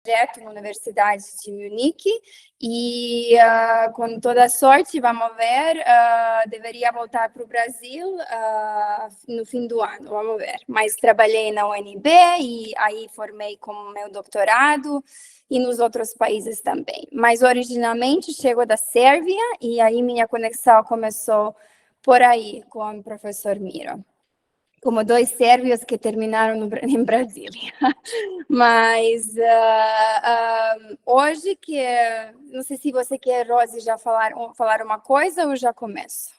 projeto na Universidade de Munique e, com toda a sorte, vamos ver, deveria voltar para o Brasil no fim do ano, vamos ver. Mas trabalhei na UNB e aí formei como meu doutorado e nos outros países também. Mas, originalmente, chego da Sérvia e aí minha conexão começou por aí com o professor Miro. Como dois sérvios que terminaram em Brasília. Mas hoje que não sei se você quer, Rose, já falar uma coisa ou já começo?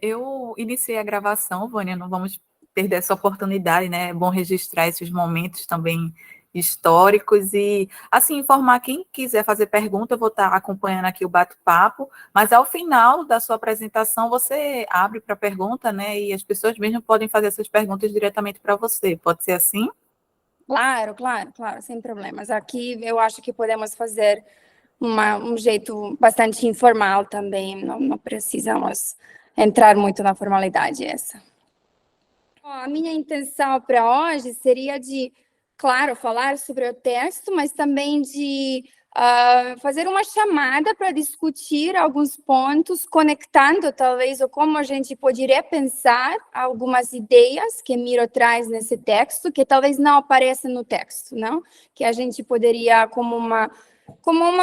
Eu iniciei a gravação, Vânia, não vamos perder essa oportunidade, né? É bom registrar esses momentos também históricos e, assim, informar quem quiser fazer pergunta, eu vou estar acompanhando aqui o bate-papo, mas ao final da sua apresentação você abre para pergunta, né? E as pessoas mesmo podem fazer essas perguntas diretamente para você, pode ser assim? Claro, sem problemas. Aqui eu acho que podemos fazer um jeito bastante informal também, não precisamos entrar muito na formalidade essa. A minha intenção para hoje seria de, claro, falar sobre o texto, mas também de fazer uma chamada para discutir alguns pontos, conectando talvez o como a gente poderia pensar algumas ideias que Miro traz nesse texto, que talvez não apareçam no texto, não? Que a gente poderia, como uma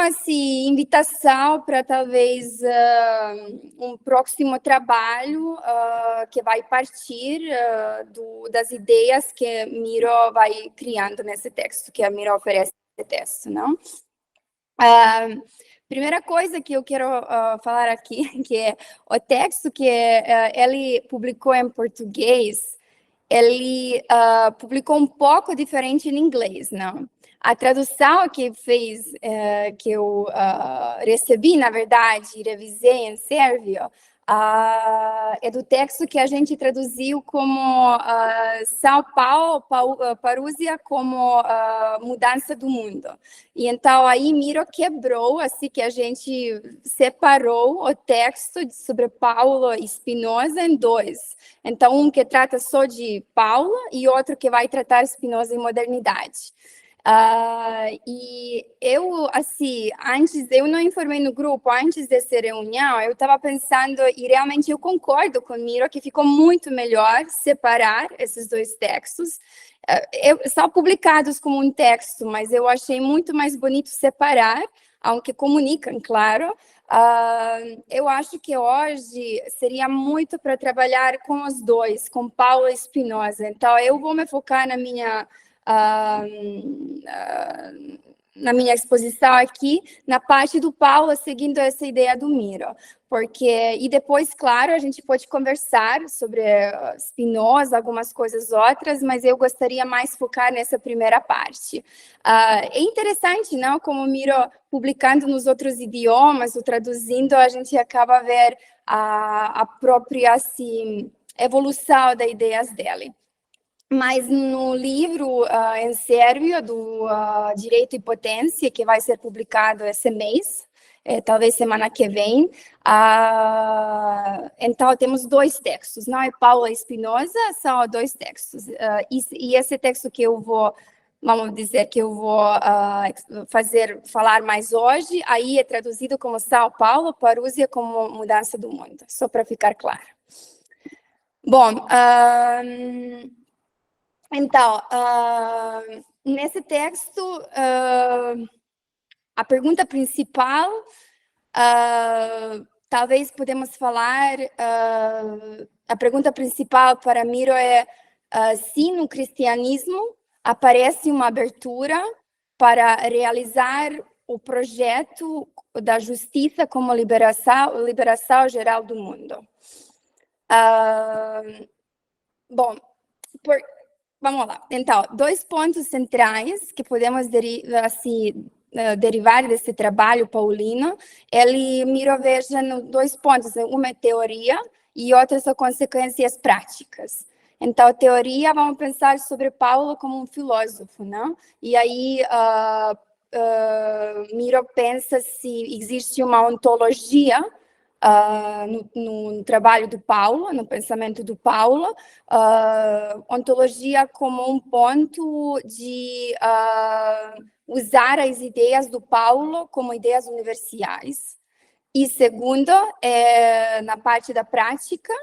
assim, invitação para talvez um próximo trabalho que vai partir das ideias que Miro vai criando nesse texto, que a Miro oferece nesse texto, não? Primeira coisa que eu quero falar aqui, que é o texto que ele publicou em português, ele publicou um pouco diferente em inglês, não? A tradução que fez, que eu recebi, na verdade, e revisei em sérvio, é do texto que a gente traduziu como São Paulo, Parousia como mudança do mundo. E então aí Miro quebrou, assim que a gente separou o texto sobre Paulo e Spinoza em dois. Então, um que trata só de Paulo e outro que vai tratar Spinoza e modernidade. E eu, assim, eu não informei no grupo, antes dessa reunião, eu estava pensando, e realmente eu concordo com o Miro, que ficou muito melhor separar esses dois textos. São publicados como um texto, mas eu achei muito mais bonito separar, aunque comunicam, claro. Eu acho que hoje seria muito para trabalhar com os dois, com Paulo e Spinoza. Então, eu vou me focar na minha exposição aqui, na parte do Paulo, seguindo essa ideia do Miro. E depois, claro, a gente pode conversar sobre Spinoza, algumas coisas outras, mas eu gostaria mais focar nessa primeira parte. É interessante, não? Como o Miro, publicando nos outros idiomas, ou traduzindo, a gente acaba a ver a própria, assim, evolução das ideias dele. Mas no livro em sérvio do Direito e Potência, que vai ser publicado esse mês, talvez semana que vem, então temos dois textos, não é Paulo e Spinoza, são dois textos. E esse texto que eu vou, vamos dizer, que eu vou falar mais hoje, aí é traduzido como São Paulo, Parousia como mudança do mundo, só para ficar claro. Bom, então, nesse texto, a pergunta principal, talvez podemos falar, a pergunta principal para Miro é se no cristianismo aparece uma abertura para realizar o projeto da justiça como liberação geral do mundo. Bom, vamos lá. Então, dois pontos centrais que podemos derivar desse trabalho paulino, Miro veja dois pontos, uma é teoria e outra são consequências práticas. Então, a teoria, vamos pensar sobre Paulo como um filósofo, não? E aí, Miro pensa se existe uma ontologia no trabalho do Paulo, no pensamento do Paulo, ontologia como um ponto de usar as ideias do Paulo como ideias universais. E segundo, na parte da prática,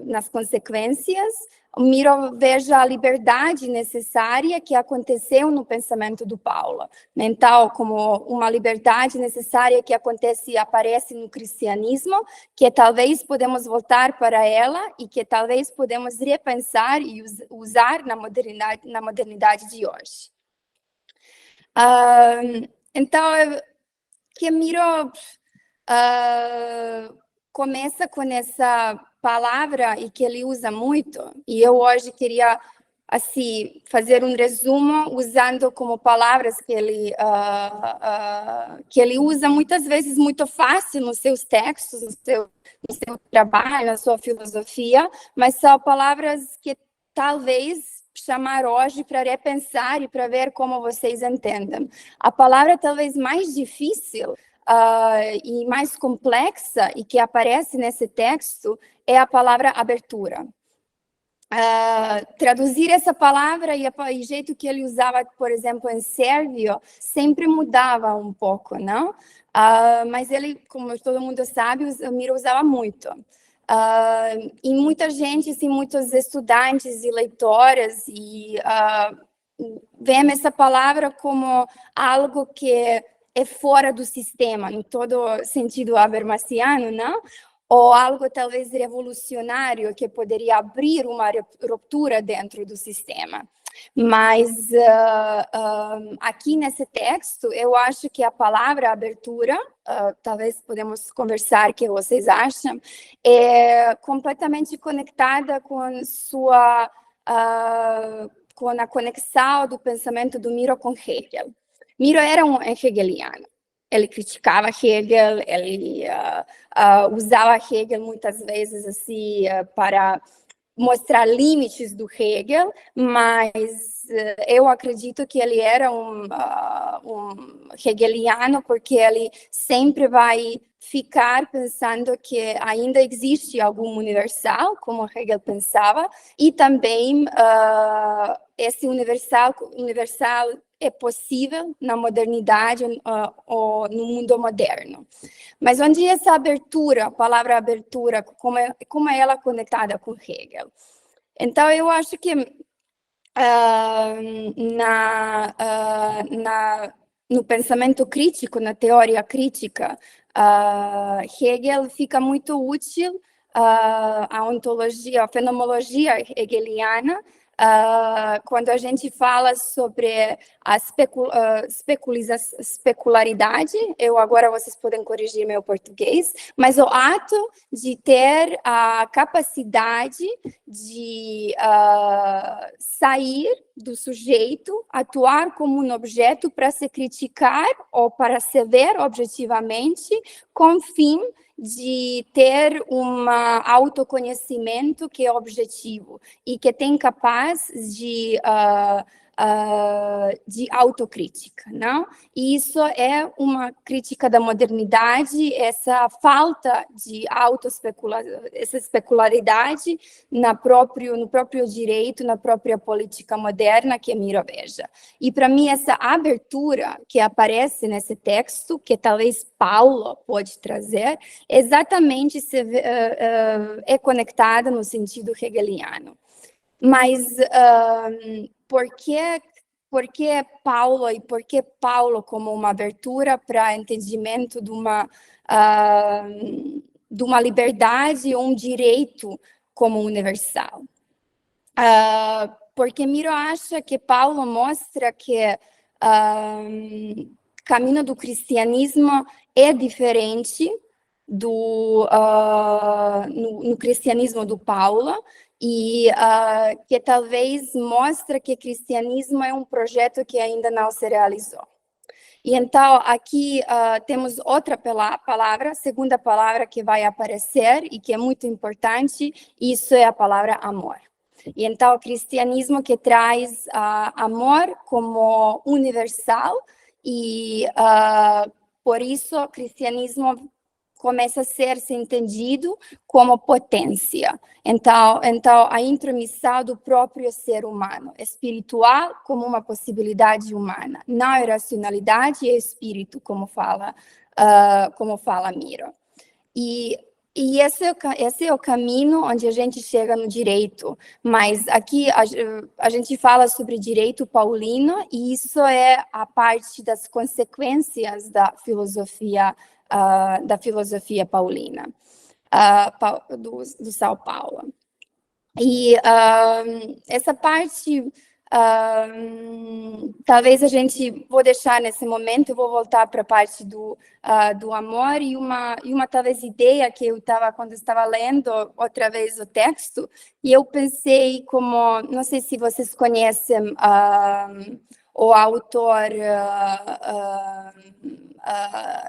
nas consequências, Miro veja a liberdade necessária que aconteceu no pensamento do Paulo, mental como uma liberdade necessária que aparece no cristianismo, que talvez podemos voltar para ela e que talvez podemos repensar e usar na modernidade de hoje. Então, que Miro começa com essa palavra e que ele usa muito, e eu hoje queria assim fazer um resumo usando como palavras que ele usa muitas vezes muito fácil nos seus textos, no seu trabalho, na sua filosofia, mas são palavras que talvez chamar hoje para repensar e para ver como vocês entendem. A palavra talvez mais difícil e mais complexa e que aparece nesse texto é a palavra abertura. Traduzir essa palavra e o jeito que ele usava, por exemplo, em sérvio, sempre mudava um pouco, não? Mas ele, como todo mundo sabe, o Miro usava muito. E muita gente, assim, muitos estudantes e leitoras veem essa palavra como algo que é fora do sistema, em todo sentido habermasiano, não? Ou algo talvez revolucionário que poderia abrir uma ruptura dentro do sistema. Mas aqui nesse texto, eu acho que a palavra abertura, talvez podemos conversar o que vocês acham, é completamente conectada com com a conexão do pensamento do Miro com Hegel. Miro era um hegeliano. Ele criticava Hegel, ele usava Hegel muitas vezes assim para mostrar limites do Hegel, mas eu acredito que ele era um hegeliano porque ele sempre vai ficar pensando que ainda existe algum universal, como Hegel pensava, e também esse universal é possível na modernidade ou no mundo moderno. Mas onde essa abertura, a palavra abertura, como é ela conectada com Hegel? Então, eu acho que no pensamento crítico, na teoria crítica, Hegel fica muito útil a ontologia, a fenomenologia hegeliana, quando a gente fala sobre a especularidade, agora vocês podem corrigir meu português, mas o ato de ter a capacidade de sair do sujeito, atuar como um objeto para se criticar ou para se ver objetivamente, com o fim de ter um autoconhecimento que é objetivo e que tem capaz de autocrítica, não? E isso é uma crítica da modernidade, essa falta de essa especularidade no próprio direito, na própria política moderna que Miro veja. E para mim essa abertura que aparece nesse texto, que talvez Paulo pode trazer, exatamente é conectada no sentido hegeliano. Mas por que Paulo e por que Paulo como uma abertura para entendimento de uma liberdade ou um direito como universal? Porque Miro acha que Paulo mostra que o caminho do cristianismo é diferente no cristianismo do Paulo, e que talvez mostra que o cristianismo é um projeto que ainda não se realizou. E então, aqui temos outra palavra, segunda palavra que vai aparecer e que é muito importante, isso é a palavra amor. E então, o cristianismo que traz amor como universal e, por isso, o cristianismo começa a ser-se entendido como potência. Então, a intromissão do próprio ser humano, espiritual como uma possibilidade humana, não a racionalidade e espírito, como fala Miro. E esse é o caminho onde a gente chega no direito, mas aqui a gente fala sobre direito paulino, e isso é a parte das consequências da filosofia paulina, do São Paulo. E essa parte, talvez a gente, vou deixar nesse momento, eu vou voltar para a parte do amor, e uma talvez ideia que eu estava, quando estava lendo outra vez o texto, e eu pensei como, não sei se vocês conhecem o autor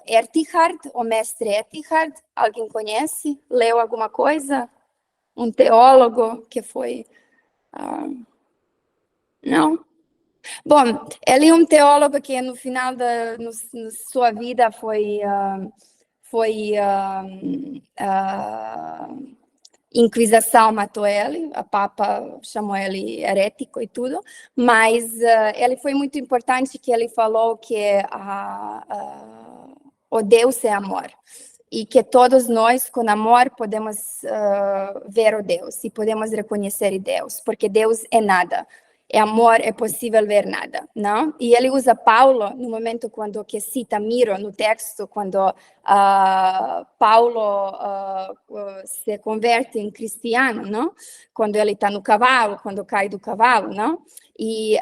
Erhard, o mestre Erhard, alguém conhece? Leu alguma coisa? Um teólogo que foi... não? Bom, ele é um teólogo que no final da sua vida Inquisição matou ele, a Papa chamou ele herético e tudo, mas ele foi muito importante, que ele falou que o Deus é amor, e que todos nós, com amor, podemos ver o Deus, e podemos reconhecer Deus, porque Deus é nada. É amor, é possível ver nada, não? E ele usa Paulo, no momento quando que cita Miro no texto, quando Paulo se converte em cristiano, não? Quando ele está no cavalo, quando cai do cavalo, não? E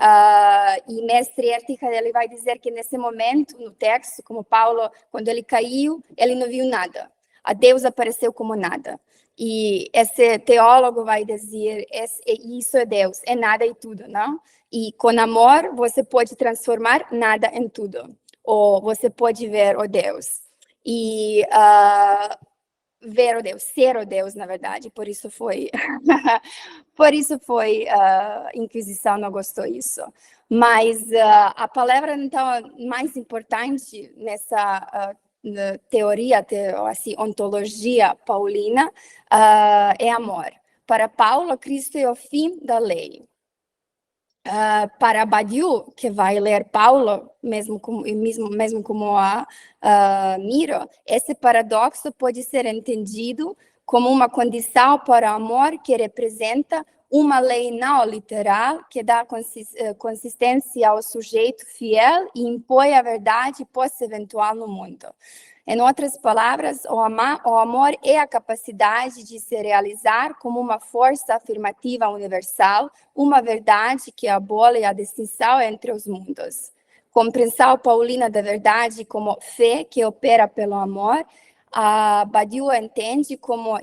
mestre Erhard, ele vai dizer que nesse momento, no texto, como Paulo, quando ele caiu, ele não viu nada. A Deus apareceu como nada. E esse teólogo vai dizer, isso é Deus, é nada e tudo, não? E com amor, você pode transformar nada em tudo. Ou você pode ver o Deus. E ver o Deus, ser o Deus, na verdade. Por isso foi... Inquisição não gostou disso. Mas a palavra, então, mais importante nessa teoria, assim, ontologia paulina, é amor. Para Paulo, Cristo é o fim da lei. Para Badiou, que vai ler Paulo, mesmo como Miro, esse paradoxo pode ser entendido como uma condição para o amor que representa uma lei não literal que dá consistência ao sujeito fiel e impõe a verdade pós-eventual no mundo. Em outras palavras, o amor é a capacidade de se realizar como uma força afirmativa universal, uma verdade que abole a distinção entre os mundos. Compreensão paulina da verdade como fé que opera pelo amor, a Badiou entende como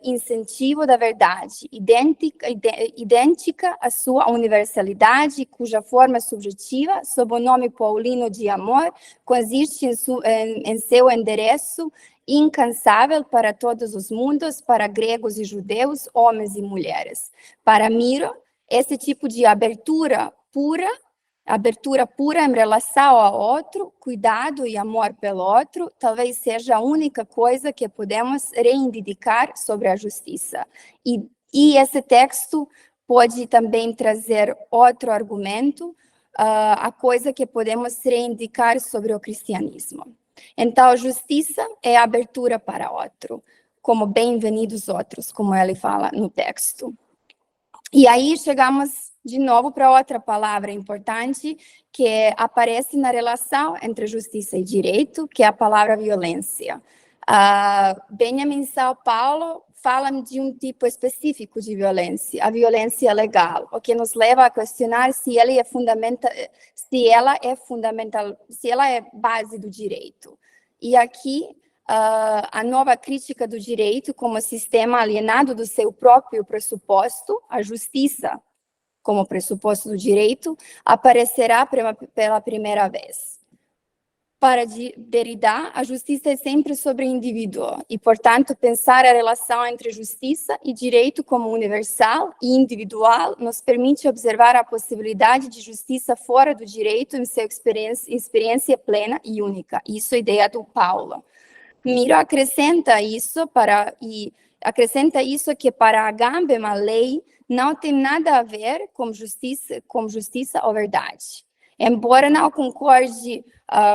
incentivo da verdade, idêntica à sua universalidade, cuja forma subjetiva, sob o nome paulino de amor, consiste em seu endereço incansável para todos os mundos, para gregos e judeus, homens e mulheres. Para Miro, esse tipo de abertura pura em relação ao outro, cuidado e amor pelo outro, talvez seja a única coisa que podemos reivindicar sobre a justiça. E esse texto pode também trazer outro argumento, a coisa que podemos reivindicar sobre o cristianismo. Então, justiça é a abertura para outro, como bem-vindos outros, como ele fala no texto. E aí chegamos de novo para outra palavra importante que aparece na relação entre justiça e direito, que é a palavra violência. Benjamin São Paulo fala de um tipo específico de violência, a violência legal, o que nos leva a questionar se ela é base do direito. E aqui a nova crítica do direito como sistema alienado do seu próprio pressuposto, a justiça como pressuposto do direito, aparecerá pela primeira vez. Para Derrida, a justiça é sempre sobre o indivíduo e, portanto, pensar a relação entre justiça e direito como universal e individual nos permite observar a possibilidade de justiça fora do direito em sua experiência plena e única. Isso é a ideia do Paulo. Miro acrescenta isso que para Agamben a lei não tem nada a ver com justiça ou verdade. Embora não concorde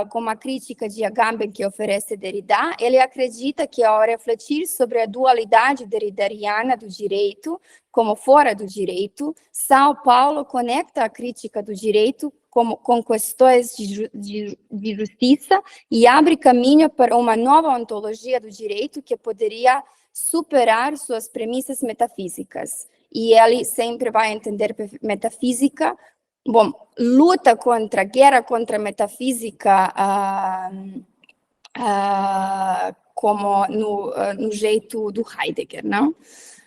com a crítica de Agamben que oferece Derrida, ele acredita que ao refletir sobre a dualidade derridariana do direito como fora do direito, São Paulo conecta a crítica do direito com questões de justiça e abre caminho para uma nova ontologia do direito que poderia superar suas premissas metafísicas. E ele sempre vai entender metafísica, bom, guerra contra a metafísica como no jeito do Heidegger, não?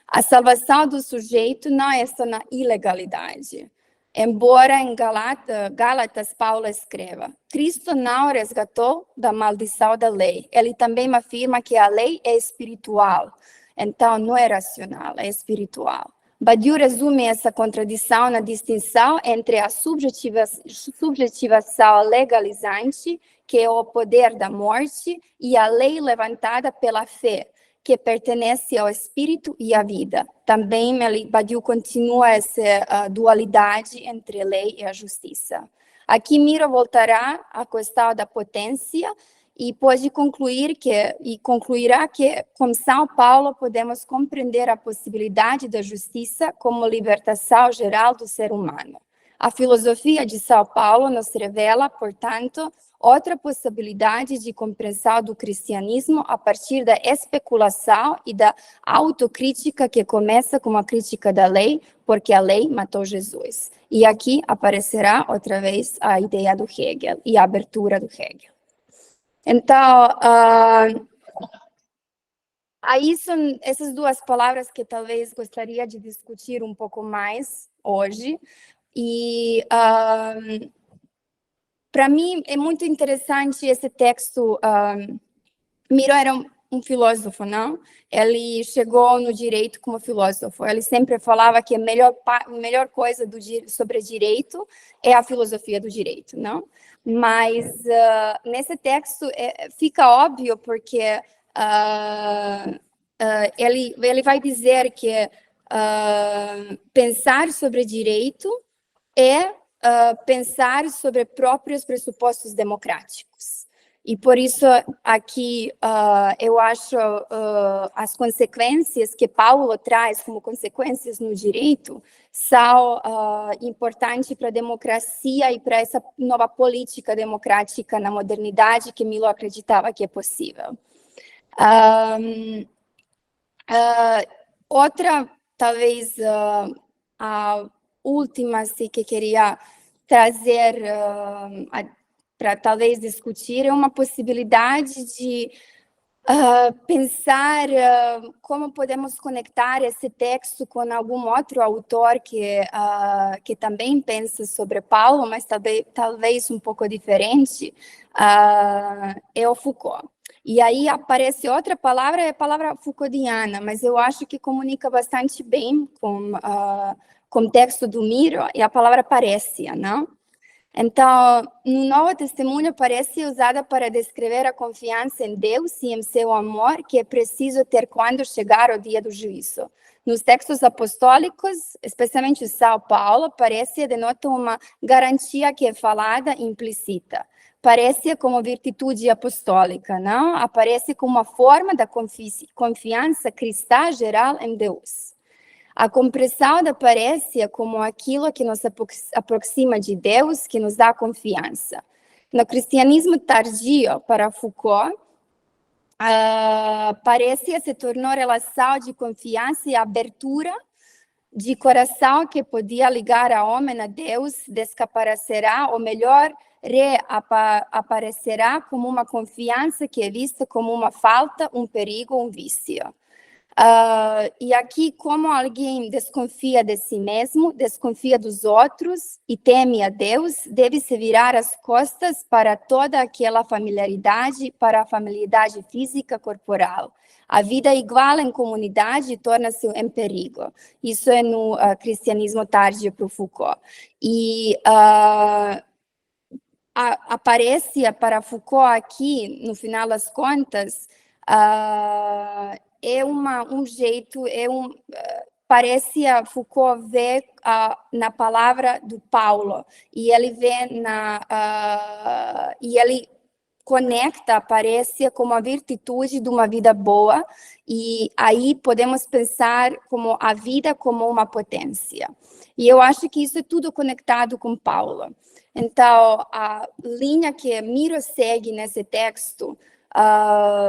A salvação do sujeito não é só na ilegalidade. Embora em Gálatas Paulo escreva, Cristo não resgatou da maldição da lei. Ele também afirma que a lei é espiritual. Então, não é racional, é espiritual. Badiou resume essa contradição na distinção entre a subjetivação legalizante, que é o poder da morte, e a lei levantada pela fé, que pertence ao espírito e à vida. Também Badiou continua essa dualidade entre a lei e a justiça. Aqui Miro voltará à questão da potência e concluirá que, com São Paulo, podemos compreender a possibilidade da justiça como libertação geral do ser humano. A filosofia de São Paulo nos revela, portanto, outra possibilidade de compreensão do cristianismo a partir da especulação e da autocrítica que começa com a crítica da lei, porque a lei matou Jesus. E aqui aparecerá outra vez a ideia do Hegel e a abertura do Hegel. Então, aí são essas duas palavras que talvez gostaria de discutir um pouco mais hoje. E para mim é muito interessante esse texto. Miro era um filósofo, não? Ele chegou no direito como filósofo. Ele sempre falava que a melhor coisa sobre direito é a filosofia do direito, não? Mas nesse texto fica óbvio porque ele vai dizer que pensar sobre direito é pensar sobre próprios pressupostos democráticos. E por isso aqui eu acho as consequências que Paulo traz como consequências no direito são importantes para a democracia e para essa nova política democrática na modernidade que Milo acreditava que é possível. Outra, talvez, a última assim, que queria trazer para talvez discutir é uma possibilidade de pensar como podemos conectar esse texto com algum outro autor que também pensa sobre Paulo, mas talvez um pouco diferente, é o Foucault. E aí aparece outra palavra, é a palavra Foucauldiana, mas eu acho que comunica bastante bem com o texto do Miro, e a palavra parécia, não? Então, no Novo Testemunho parece usada para descrever a confiança em Deus e em seu amor que é preciso ter quando chegar o dia do juízo. Nos textos apostólicos, especialmente São Paulo, parece denota uma garantia que é falada e implícita. Parece como virtude apostólica, não? Aparece como uma forma da confiança cristã geral em Deus. A compreensão da parécia como aquilo que nos aproxima de Deus, que nos dá confiança. No cristianismo tardio, para Foucault, parécia se tornou relação de confiança e abertura de coração que podia ligar a homem a Deus, desaparecerá, ou melhor, reaparecerá como uma confiança que é vista como uma falta, um perigo, um vício. E aqui, como alguém desconfia de si mesmo, desconfia dos outros e teme a Deus, deve-se virar as costas para toda aquela familiaridade, para a familiaridade física corporal. A vida igual em comunidade torna-se em perigo. Isso é no cristianismo tardio para Foucault. E aparece para Foucault aqui, no final das contas, É um jeito, parece a Foucault vê na palavra do Paulo, e ele vê e ele conecta a parece como a virtude de uma vida boa, e aí podemos pensar como a vida como uma potência. E eu acho que isso é tudo conectado com Paulo. Então, a linha que Miro segue nesse texto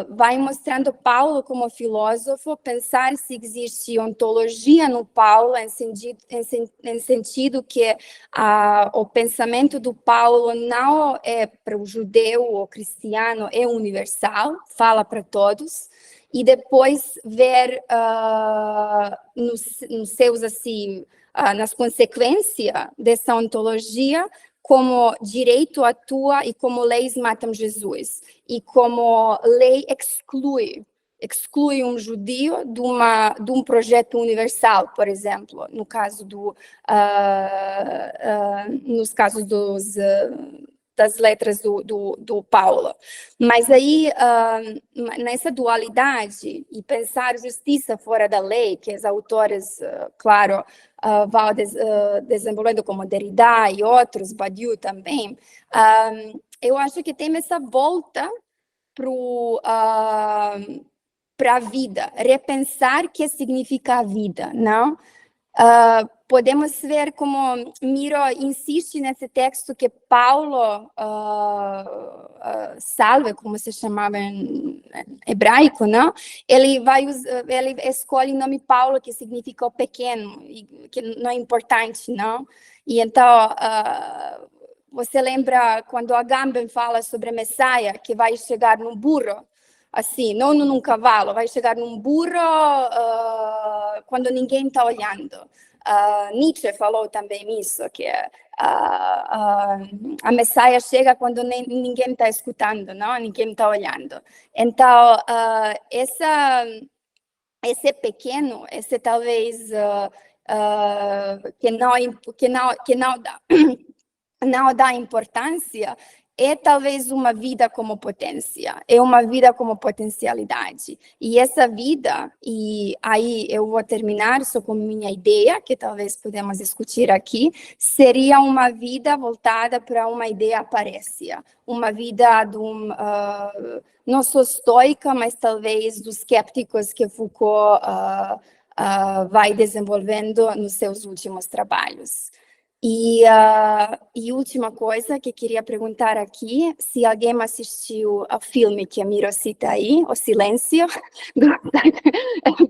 vai mostrando Paulo como filósofo, pensar se existe ontologia no Paulo, em sentido que o pensamento do Paulo não é para o judeu ou cristiano, é universal, fala para todos, e depois ver nos seus, assim, nas consequências dessa ontologia, como direito atua e como leis matam Jesus, e como lei exclui um judeu de um projeto universal, por exemplo, no caso nos casos das letras do Paulo. Mas aí, nessa dualidade, e pensar justiça fora da lei, que os autores, claro, vão desenvolvendo como Derrida e outros, Badiou também, eu acho que tem essa volta para a vida, repensar o que significa a vida, não? Podemos ver como Miro insiste nesse texto que Paulo, salve, como se chamava em hebraico, não? Ele escolhe o nome Paulo, que significa o pequeno, e que não é importante, não? E então, você lembra quando Agamben fala sobre a Messias, que vai chegar num burro? Assim, não num cavalo, vai chegar num burro quando ninguém está olhando. Nietzsche falou também isso, que a Messias chega quando ninguém está escutando, não? Ninguém está olhando. Então, esse pequeno, esse talvez que não dá importância, é talvez uma vida como potência, é uma vida como potencialidade. E essa vida, e aí eu vou terminar só com minha ideia, que talvez podemos discutir aqui, seria uma vida voltada para uma ideia aparência, uma vida não sou estoica, mas talvez dos escépticos que Foucault vai desenvolvendo nos seus últimos trabalhos. E última coisa que queria perguntar aqui, se alguém assistiu ao filme que a Miro cita aí, O Silêncio,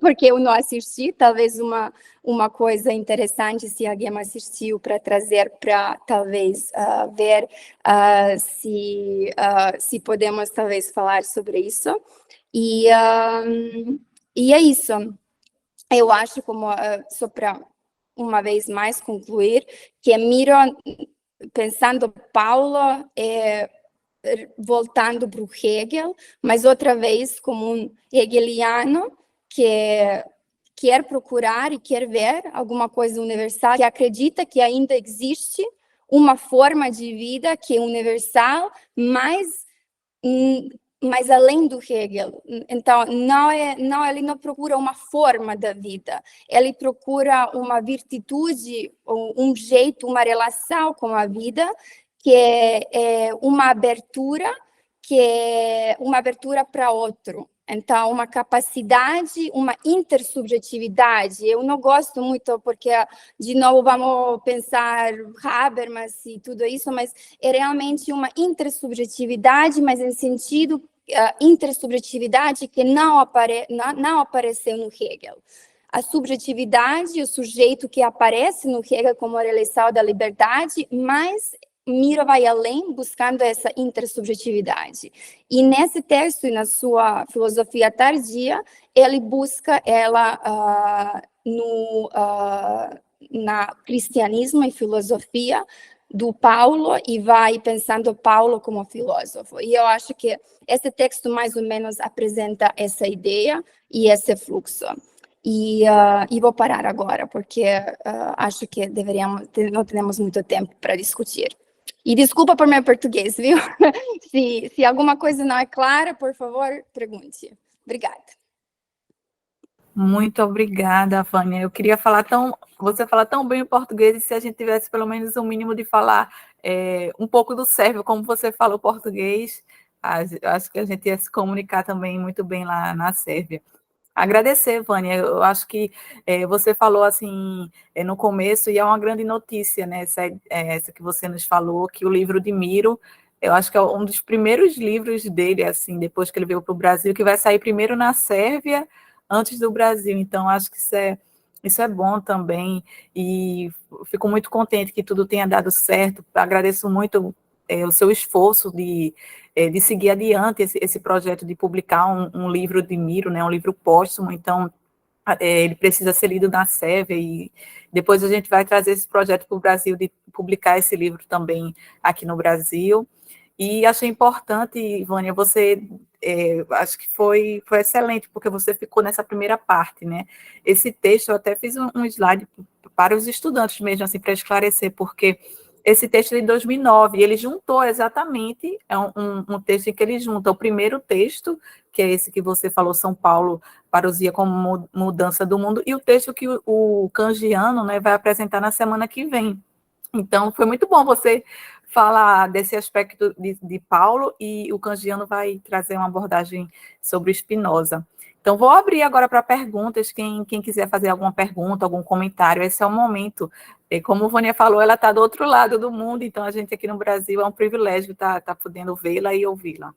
porque eu não assisti, talvez uma coisa interessante se alguém assistiu para trazer para talvez ver se podemos talvez falar sobre isso. E é isso. Eu acho como só para uma vez mais concluir, que Miro, pensando Paulo, voltando para o Hegel, mas outra vez como um hegeliano que quer procurar e quer ver alguma coisa universal, que acredita que ainda existe uma forma de vida que é universal, mas além do Hegel. Então, ele não procura uma forma da vida, ele procura uma virtude, um jeito, uma relação com a vida, que é uma abertura para outro. Então, uma capacidade, uma intersubjetividade. Eu não gosto muito porque, de novo, vamos pensar Habermas e tudo isso, mas é realmente uma intersubjetividade, mas em sentido intersubjetividade que não apareceu no Hegel. A subjetividade, o sujeito que aparece no Hegel como a realização da liberdade, mas Miro vai além, buscando essa intersubjetividade. E nesse texto e na sua filosofia tardia, ele busca ela na cristianismo e filosofia do Paulo, e vai pensando Paulo como filósofo. E eu acho que esse texto mais ou menos apresenta essa ideia e esse fluxo. E vou parar agora, porque acho que não temos muito tempo para discutir. E desculpa por meu português, viu? Se alguma coisa não é clara, por favor, pergunte. Obrigada. Muito obrigada, Vânia. Eu queria você fala tão bem o português, e se a gente tivesse pelo menos o mínimo de falar um pouco do sérvio, como você fala o português, acho que a gente ia se comunicar também muito bem lá na Sérvia. Agradecer, Vânia. Eu acho que você falou assim no começo, e é uma grande notícia, né? Essa que você nos falou, que o livro de Miro, eu acho que é um dos primeiros livros dele, assim, depois que ele veio para o Brasil, que vai sair primeiro na Sérvia, antes do Brasil. Então, acho que isso é bom também, e fico muito contente que tudo tenha dado certo. Agradeço muito o seu esforço de seguir adiante esse projeto de publicar um livro de Miro, né, um livro póstumo. Então, ele precisa ser lido na Sérvia, e depois a gente vai trazer esse projeto para o Brasil, de publicar esse livro também aqui no Brasil. E achei importante, Vânia, você, acho que foi excelente, porque você ficou nessa primeira parte, né? Esse texto, eu até fiz um slide para os estudantes mesmo, assim, para esclarecer, porque esse texto é de 2009, ele juntou exatamente, é um texto em que ele junta o primeiro texto, que é esse que você falou, São Paulo, parousia como mudança do mundo, e o texto que o Cangiano, né, vai apresentar na semana que vem. Então, foi muito bom você falar desse aspecto de Paulo, e o Cangiano vai trazer uma abordagem sobre Spinoza. Então, vou abrir agora para perguntas. Quem quiser fazer alguma pergunta, algum comentário, esse é o momento. E como a Vânia falou, ela está do outro lado do mundo, então a gente aqui no Brasil é um privilégio estar podendo vê-la e ouvi-la.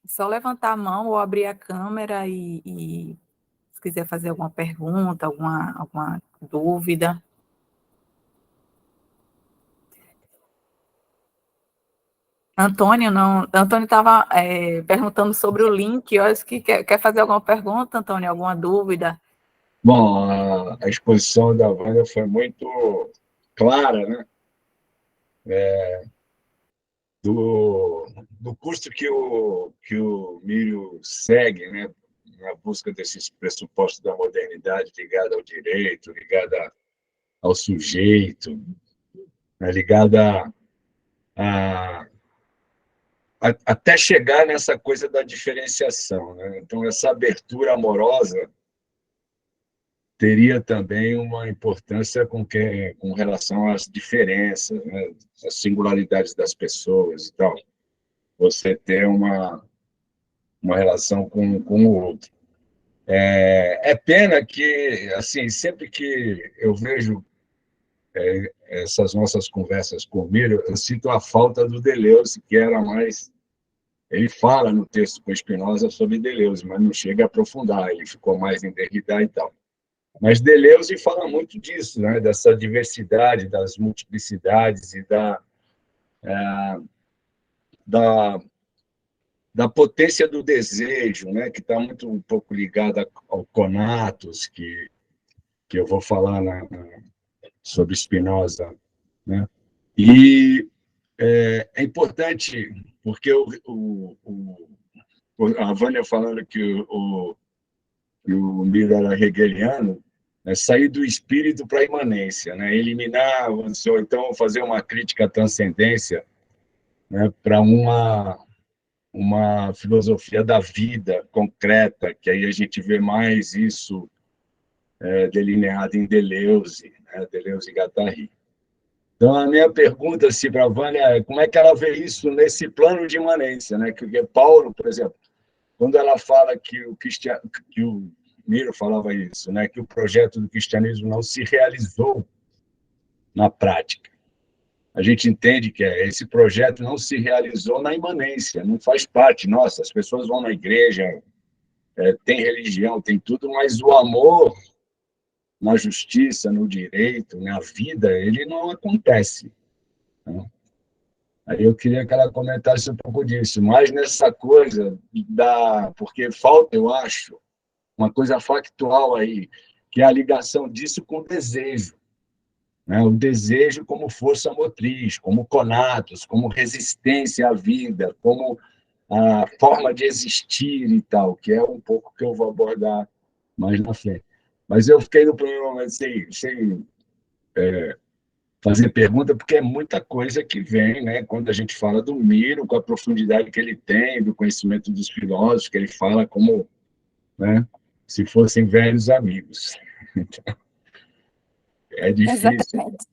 Só levantar a mão ou abrir a câmera e se quiser fazer alguma pergunta, alguma dúvida. Antônio estava perguntando sobre o link. Eu acho que quer fazer alguma pergunta, Antônio, alguma dúvida? Bom, a exposição da Wanda foi muito clara, né? Do curso que o Mírio segue, né? Na busca desses pressupostos da modernidade ligada ao direito, ligada ao sujeito, né? Ligada a, até chegar nessa coisa da diferenciação, né? Então, essa abertura amorosa teria também uma importância com relação às diferenças, né? Às singularidades das pessoas e tal. Você ter uma relação com o outro. É pena que, assim, sempre que eu vejo essas nossas conversas com o Miro, eu sinto a falta do Deleuze, que era mais... Ele fala no texto com Spinoza sobre Deleuze, mas não chega a aprofundar, ele ficou mais em Derrida e tal. Mas Deleuze fala muito disso, né? Dessa diversidade, das multiplicidades e da, da potência do desejo, né? Que está muito um pouco ligada ao conatos, que eu vou falar sobre Spinoza, né? E é importante, porque a Vânia falando que o Miro era hegeliano, né, sair do espírito para a imanência, né, eliminar, ou então fazer uma crítica à transcendência, né, para uma filosofia da vida concreta, que aí a gente vê mais isso delineado em Deleuze, né, Deleuze e Guattari. Então, a minha pergunta assim, para a Vânia é como é que ela vê isso nesse plano de imanência, né? Porque Paulo, por exemplo, quando ela fala que o Miro falava isso, né? Que o projeto do cristianismo não se realizou na prática. A gente entende que esse projeto não se realizou na imanência, não faz parte. Nossa, as pessoas vão na igreja, tem religião, tem tudo, mas o amor na justiça, no direito, na vida, ele não acontece, né? Aí eu queria que ela comentasse um pouco disso, mas nessa coisa porque falta, eu acho, uma coisa factual aí, que é a ligação disso com o desejo, né? O desejo como força motriz, como conatos, como resistência à vida, como a forma de existir e tal, que é um pouco que eu vou abordar mais na frente. Mas eu fiquei no primeiro momento sem fazer pergunta, porque é muita coisa que vem, né? Quando a gente fala do Miro, com a profundidade que ele tem, do conhecimento dos filósofos, que ele fala como, né, se fossem velhos amigos. É difícil. Exatamente.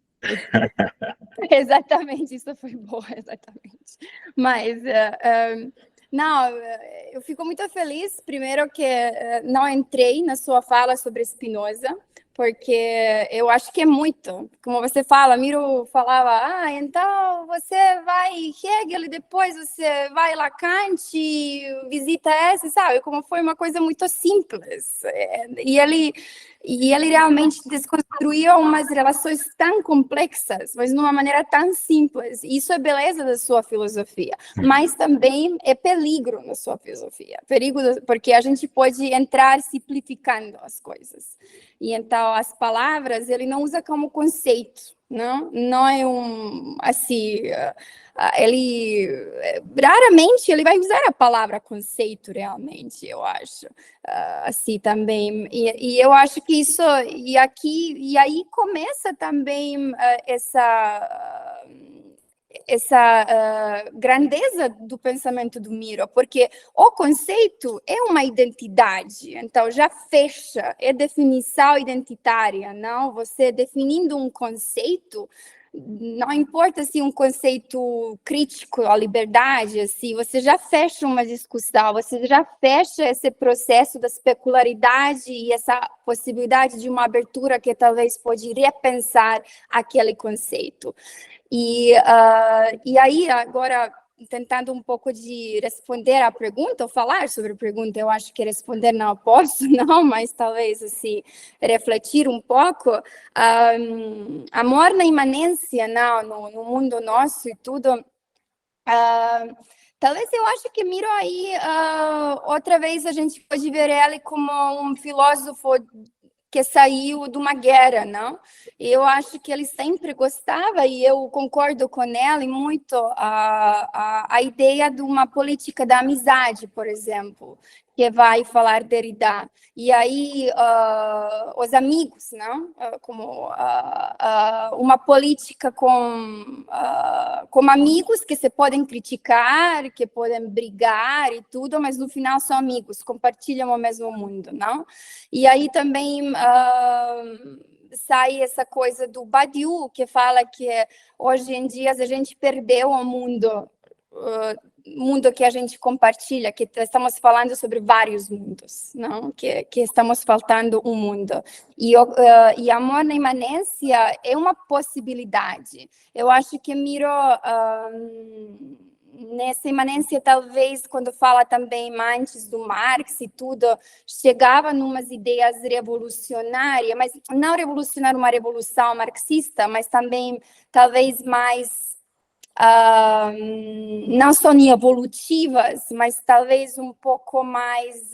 Exatamente, isso foi bom, exatamente. Mas, não, eu fico muito feliz, primeiro, que não entrei na sua fala sobre Spinoza, porque eu acho que é muito, como você fala, Miro falava, então você vai Hegel e depois você vai Lacan e visita esse, sabe? Como foi uma coisa muito simples. E ele realmente desconstruiu umas relações tão complexas, mas de uma maneira tão simples. Isso é beleza da sua filosofia, mas também é perigo na sua filosofia. Perigo porque a gente pode entrar simplificando as coisas. E então as palavras ele não usa como conceito, não é assim, ele raramente ele vai usar a palavra conceito realmente, eu acho, assim também, e eu acho que isso, e aí começa também essa grandeza do pensamento do Miro, porque o conceito é uma identidade, então já fecha, é definição identitária, não? Você definindo um conceito, não importa se um conceito crítico à liberdade, assim, você já fecha uma discussão, você já fecha esse processo da especularidade e essa possibilidade de uma abertura que talvez pode repensar aquele conceito. E aí, agora, tentando um pouco de responder à pergunta, ou falar sobre a pergunta, eu acho que responder não posso, não, mas talvez, assim, refletir um pouco. Amor na imanência, não, no mundo nosso e tudo, talvez eu acho que Miro aí, outra vez a gente pode ver ele como um filósofo que saiu de uma guerra, não? Eu acho que ele sempre gostava, e eu concordo com ele muito, a ideia de uma política da amizade, por exemplo, que vai falar Derrida. E aí, os amigos, não? Como uma política com amigos que se podem criticar, que podem brigar e tudo, mas no final são amigos, compartilham o mesmo mundo, não? E aí também sai essa coisa do Badiou, que fala que hoje em dia a gente perdeu o mundo que a gente compartilha, que estamos falando sobre vários mundos, não? Que estamos faltando um mundo. E amor na imanência é uma possibilidade. Eu acho que Miro, nessa imanência, talvez, quando fala também antes do Marx e tudo, chegava numas ideias revolucionárias, mas não revolucionar uma revolução marxista, mas também, talvez, mais não só evolutivas, mas talvez um pouco mais,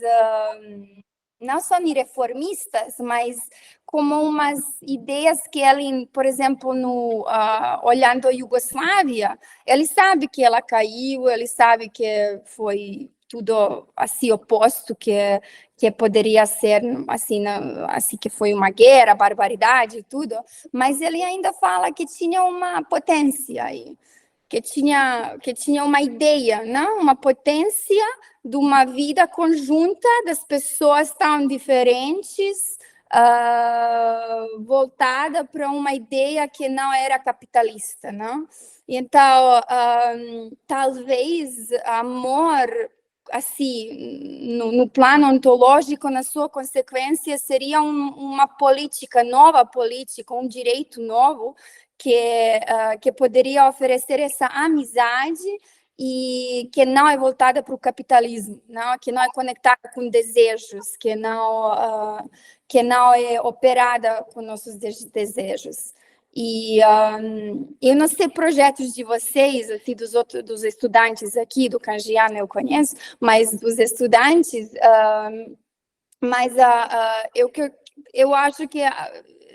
não só reformistas, mas como umas ideias que ele, por exemplo, olhando a Iugoslávia, ele sabe que ela caiu, ele sabe que foi tudo assim oposto, que poderia ser assim que foi uma guerra, barbaridade e tudo, mas ele ainda fala que tinha uma potência aí, que tinha uma ideia, não? Uma potência de uma vida conjunta das pessoas tão diferentes, voltada para uma ideia que não era capitalista, não? Então, talvez amor, assim, no plano ontológico, na sua consequência, seria uma política, nova política, um direito novo, que poderia oferecer essa amizade e que não é voltada para o capitalismo, não? Que não é conectada com desejos, que não é operada com nossos desejos. E eu não sei projetos de vocês, assim, dos estudantes aqui do Cangiano eu conheço, mas dos estudantes, mas eu acho que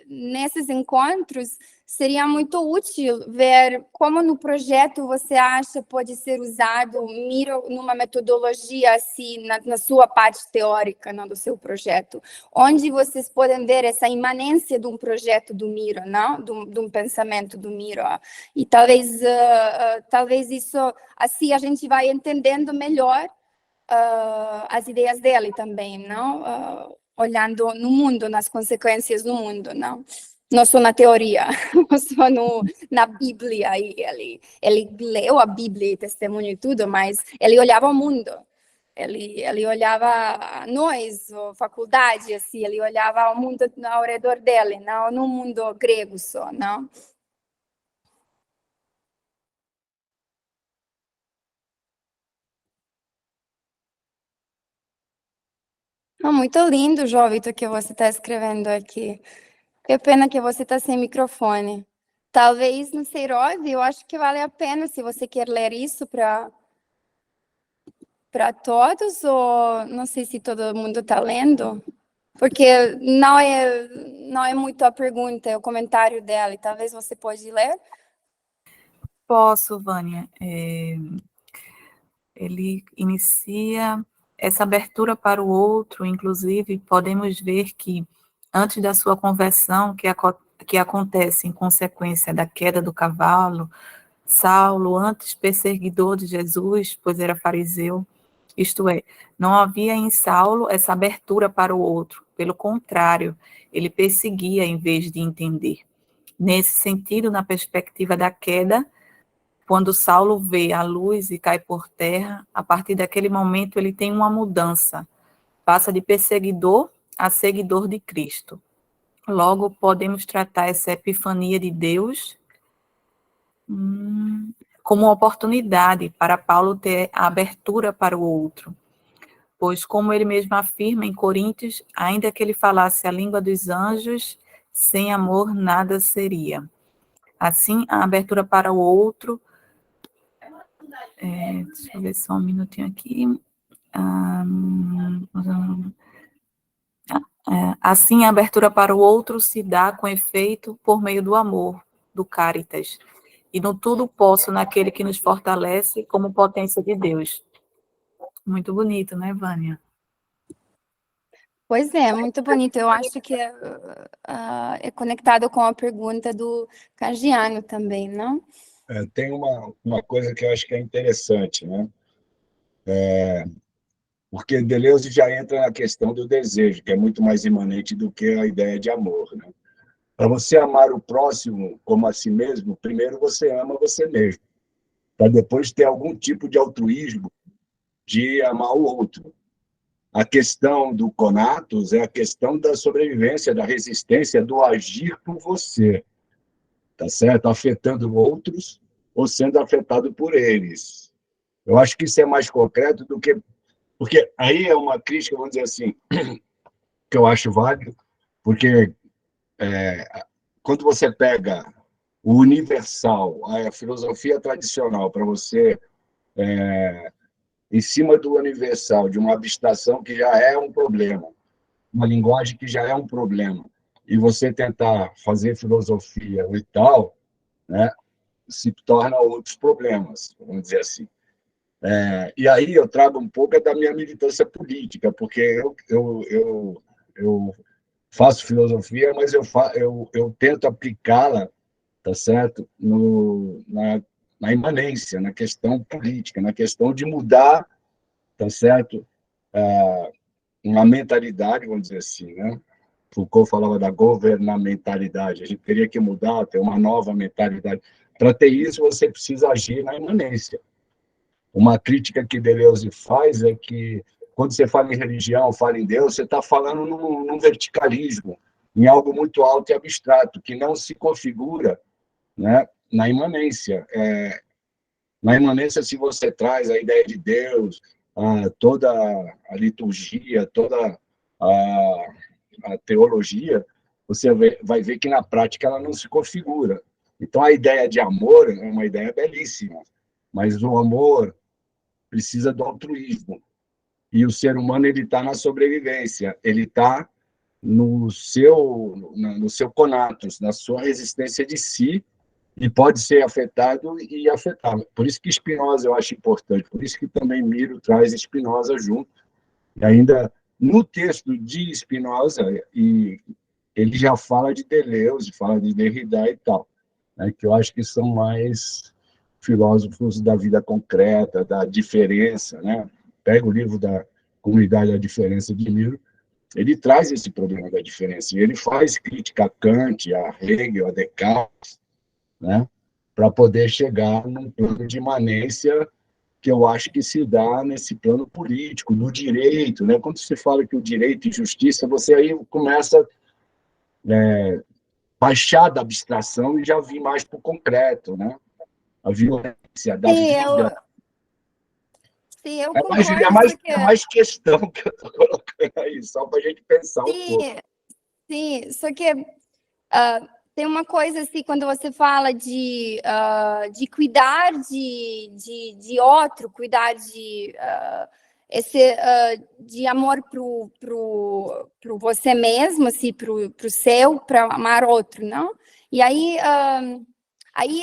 nesses encontros seria muito útil ver como no projeto você acha pode ser usado Miro numa metodologia assim, na sua parte teórica, não, do seu projeto, onde vocês podem ver essa imanência de um projeto do Miro, não? De um pensamento do Miro. E talvez isso, assim, a gente vai entendendo melhor as ideias dele também, não? Olhando no mundo, nas consequências no mundo, não só na teoria, não só na Bíblia. E ele leu a Bíblia e testemunho e tudo, mas ele olhava o mundo. Ele olhava nós, a faculdade, assim, ele olhava o mundo ao redor dele, não no mundo grego só, não? Muito lindo, jovem, o que você está escrevendo aqui. Que pena que você está sem microfone. Talvez no Seirov, eu acho que vale a pena se você quer ler isso para todos, ou não sei se todo mundo está lendo, porque não é muito a pergunta, é o comentário dela. Talvez você pode ler? Posso, Vânia. Ele inicia essa abertura para o outro, inclusive, podemos ver que antes da sua conversão, que acontece em consequência da queda do cavalo, Saulo, antes perseguidor de Jesus, pois era fariseu, isto é, não havia em Saulo essa abertura para o outro, pelo contrário, ele perseguia em vez de entender. Nesse sentido, na perspectiva da queda, quando Saulo vê a luz e cai por terra, a partir daquele momento ele tem uma mudança, passa de perseguidor a seguidor de Cristo. Logo, podemos tratar essa epifania de Deus como uma oportunidade para Paulo ter a abertura para o outro, pois, como ele mesmo afirma em Coríntios, ainda que ele falasse a língua dos anjos, sem amor nada seria. Assim, a abertura para o outro, deixa eu ver só um minutinho aqui. Assim, a abertura para o outro se dá com efeito por meio do amor, do caritas. E no tudo posso naquele que nos fortalece como potência de Deus. Muito bonito, né, Vânia? Pois é, muito bonito. Eu acho que é conectado com a pergunta do Cangiano também, não? Tem uma coisa que eu acho que é interessante, né? Porque Deleuze já entra na questão do desejo, que é muito mais imanente do que a ideia de amor, né? Para você amar o próximo como a si mesmo, primeiro você ama você mesmo, para depois ter algum tipo de altruísmo de amar o outro. A questão do conatos é a questão da sobrevivência, da resistência, do agir por você, tá certo? Afetando outros ou sendo afetado por eles. Eu acho que isso é mais concreto do que... Porque aí é uma crítica, vamos dizer assim, que eu acho válido, porque quando você pega o universal, a filosofia tradicional, para você, em cima do universal, de uma abstração que já é um problema, uma linguagem que já é um problema, e você tentar fazer filosofia e tal, né, se torna outros problemas, vamos dizer assim. E aí eu trago um pouco da minha militância política, porque eu faço filosofia, mas eu tento aplicá-la, tá certo, na imanência, na questão política, na questão de mudar, tá certo, uma mentalidade, vamos dizer assim, né? Foucault falava da governamentalidade, a gente teria que mudar, ter uma nova mentalidade. Para ter isso, você precisa agir na imanência. Uma crítica que Deleuze faz é que, quando você fala em religião, fala em Deus, você está falando num verticalismo, em algo muito alto e abstrato, que não se configura, né, na imanência. Na imanência, se você traz a ideia de Deus, toda a liturgia, toda a teologia, você vai ver que, na prática, ela não se configura. Então, a ideia de amor é uma ideia belíssima, mas o amor precisa do altruísmo. E o ser humano ele está na sobrevivência, ele está no seu conatus, na sua resistência de si, e pode ser afetado e afetável. Por isso que Spinoza eu acho importante, por isso que também Miro traz Spinoza junto. E ainda no texto de Spinoza, e ele já fala de Deleuze, fala de Derrida e tal, né, que eu acho que são mais filósofos da vida concreta, da diferença, né? Pega o livro da Comunidade da Diferença de Miro, ele traz esse problema da diferença, e ele faz crítica a Kant, a Hegel, a Descartes, né, para poder chegar num plano de imanência que eu acho que se dá nesse plano político, no direito, né? Quando se fala que o direito e justiça, você aí começa baixar da abstração e já vir mais para o concreto, né? A violência da Sim, vida. eu É mais, concordo, só que... é mais questão que eu estou colocando aí, só para a gente pensar um pouco. Sim, só que tem uma coisa assim, quando você fala de cuidar de outro, cuidar de de amor pro você mesmo, assim, pro seu, para amar outro, não? E aí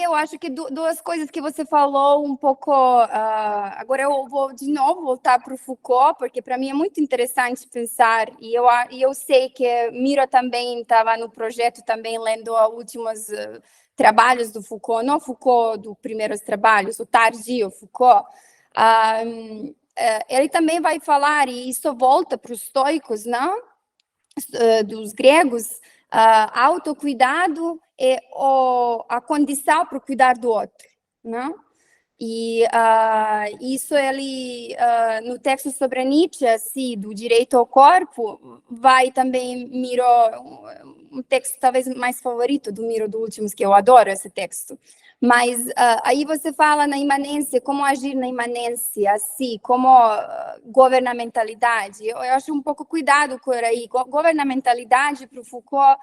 eu acho que duas coisas que você falou um pouco. Agora eu vou de novo voltar para o Foucault, porque para mim é muito interessante pensar, e eu sei que Miro também estava no projeto, também lendo os últimos trabalhos do Foucault, não Foucault dos primeiros trabalhos, o tardio Foucault. Ele também vai falar, e isso volta para os estoicos, não? Dos gregos, autocuidado é a condição para cuidar do outro, não? E isso ele, no texto sobre Nietzsche, assim, do direito ao corpo, vai também Miro, um texto talvez mais favorito do Miro, do últimos, que eu adoro esse texto. Mas aí você fala na imanência, como agir na imanência, assim, como governamentalidade. Eu acho um pouco cuidado por aí. Governamentalidade para o Foucault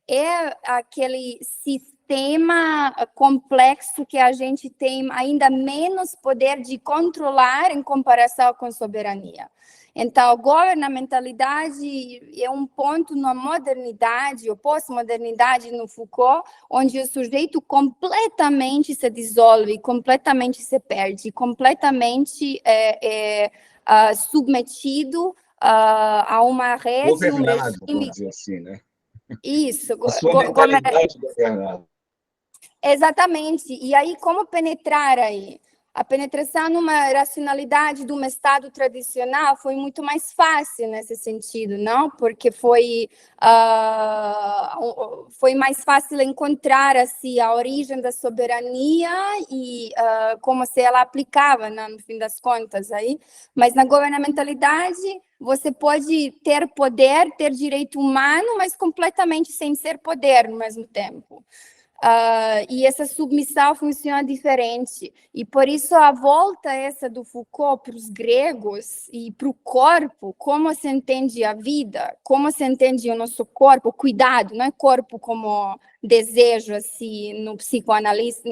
é aquele sistema complexo que a gente tem ainda menos poder de controlar em comparação com soberania. Então, governamentalidade é um ponto na modernidade, ou pós-modernidade no Foucault, onde o sujeito completamente se dissolve, completamente se perde, completamente submetido a uma rede, um Governado, regime. vamos dizer assim, né? Isso. A sua mentalidade governada. Exatamente. E aí, como penetrar aí? A penetração numa racionalidade de um Estado tradicional foi muito mais fácil nesse sentido, não? Porque foi mais fácil encontrar assim, a origem da soberania e como se ela aplicava, né, no fim das contas. Aí. Mas na governamentalidade, você pode ter poder, ter direito humano, mas completamente sem ser poder no mesmo tempo. E essa submissão funciona diferente. E por isso a volta essa do Foucault para os gregos e para o corpo, como se entende a vida, como se entende o nosso corpo, cuidado, não é corpo como desejo assim no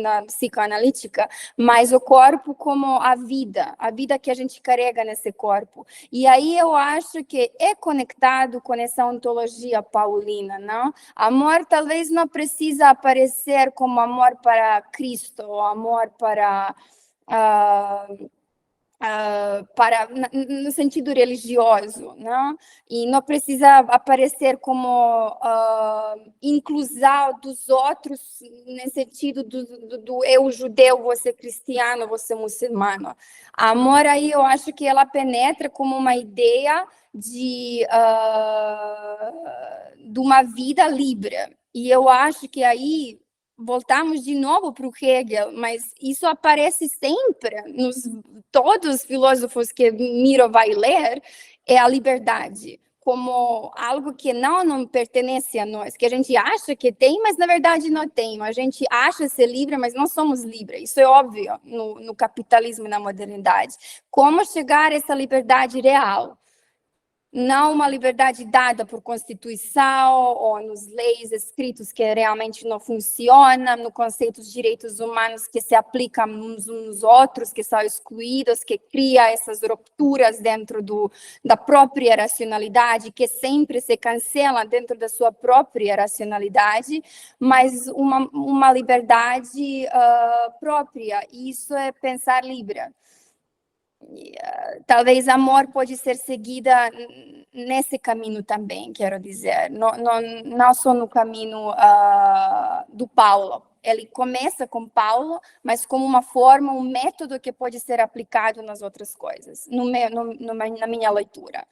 na psicoanalítica, mas o corpo como a vida que a gente carrega nesse corpo. E aí eu acho que é conectado com essa ontologia paulina, não? Amor talvez não precisa aparecer como amor para Cristo, ou amor para no sentido religioso, não? E não precisa aparecer como inclusão dos outros, no sentido do eu judeu, você cristiano, você muçulmano. Amor aí eu acho que ela penetra como uma ideia de uma vida livre. E eu acho que aí voltamos de novo para o Hegel, mas isso aparece sempre nos todos os filósofos que Miro vai ler, é a liberdade como algo que não pertence a nós, que a gente acha que tem, mas na verdade não tem. A gente acha ser livre, mas não somos livres. Isso é óbvio no capitalismo e na modernidade. Como chegar a essa liberdade real? não uma liberdade dada por Constituição ou nos leis escritos que realmente não funcionam, no conceito de direitos humanos que se aplicam uns nos outros, que são excluídos, que cria essas rupturas dentro da própria racionalidade, que sempre se cancela dentro da sua própria racionalidade, mas uma liberdade própria. Isso é pensar livre. Talvez amor pode ser seguida nesse caminho também, quero dizer, não só no caminho do Paulo. Ele começa com Paulo, mas como uma forma, um método que pode ser aplicado nas outras coisas, na minha leitura.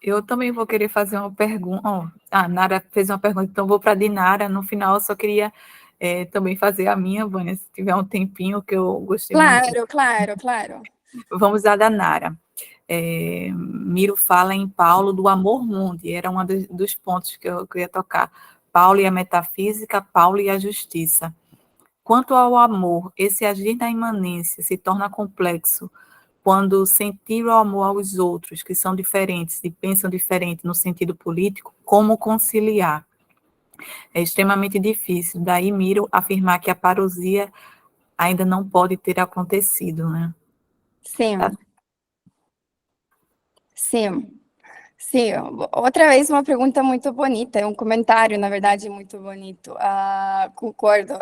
Eu também vou querer fazer uma pergunta. A Nara fez uma pergunta, então vou para a Dinara. No final, eu só queria também fazer a minha, Vânia, se tiver um tempinho, que eu gostei muito. Claro. Vamos à da Nara. Miro fala em Paulo do amor mundi, era um dos pontos que eu ia tocar. Paulo e a metafísica, Paulo e a justiça. Quanto ao amor, esse agir na imanência se torna complexo quando sentir o amor aos outros, que são diferentes e pensam diferente no sentido político, como conciliar? É extremamente difícil. Daí Miro afirmar que a parousia ainda não pode ter acontecido, né? Sim. Outra vez uma pergunta muito bonita, um comentário, na verdade, muito bonito. Concordo.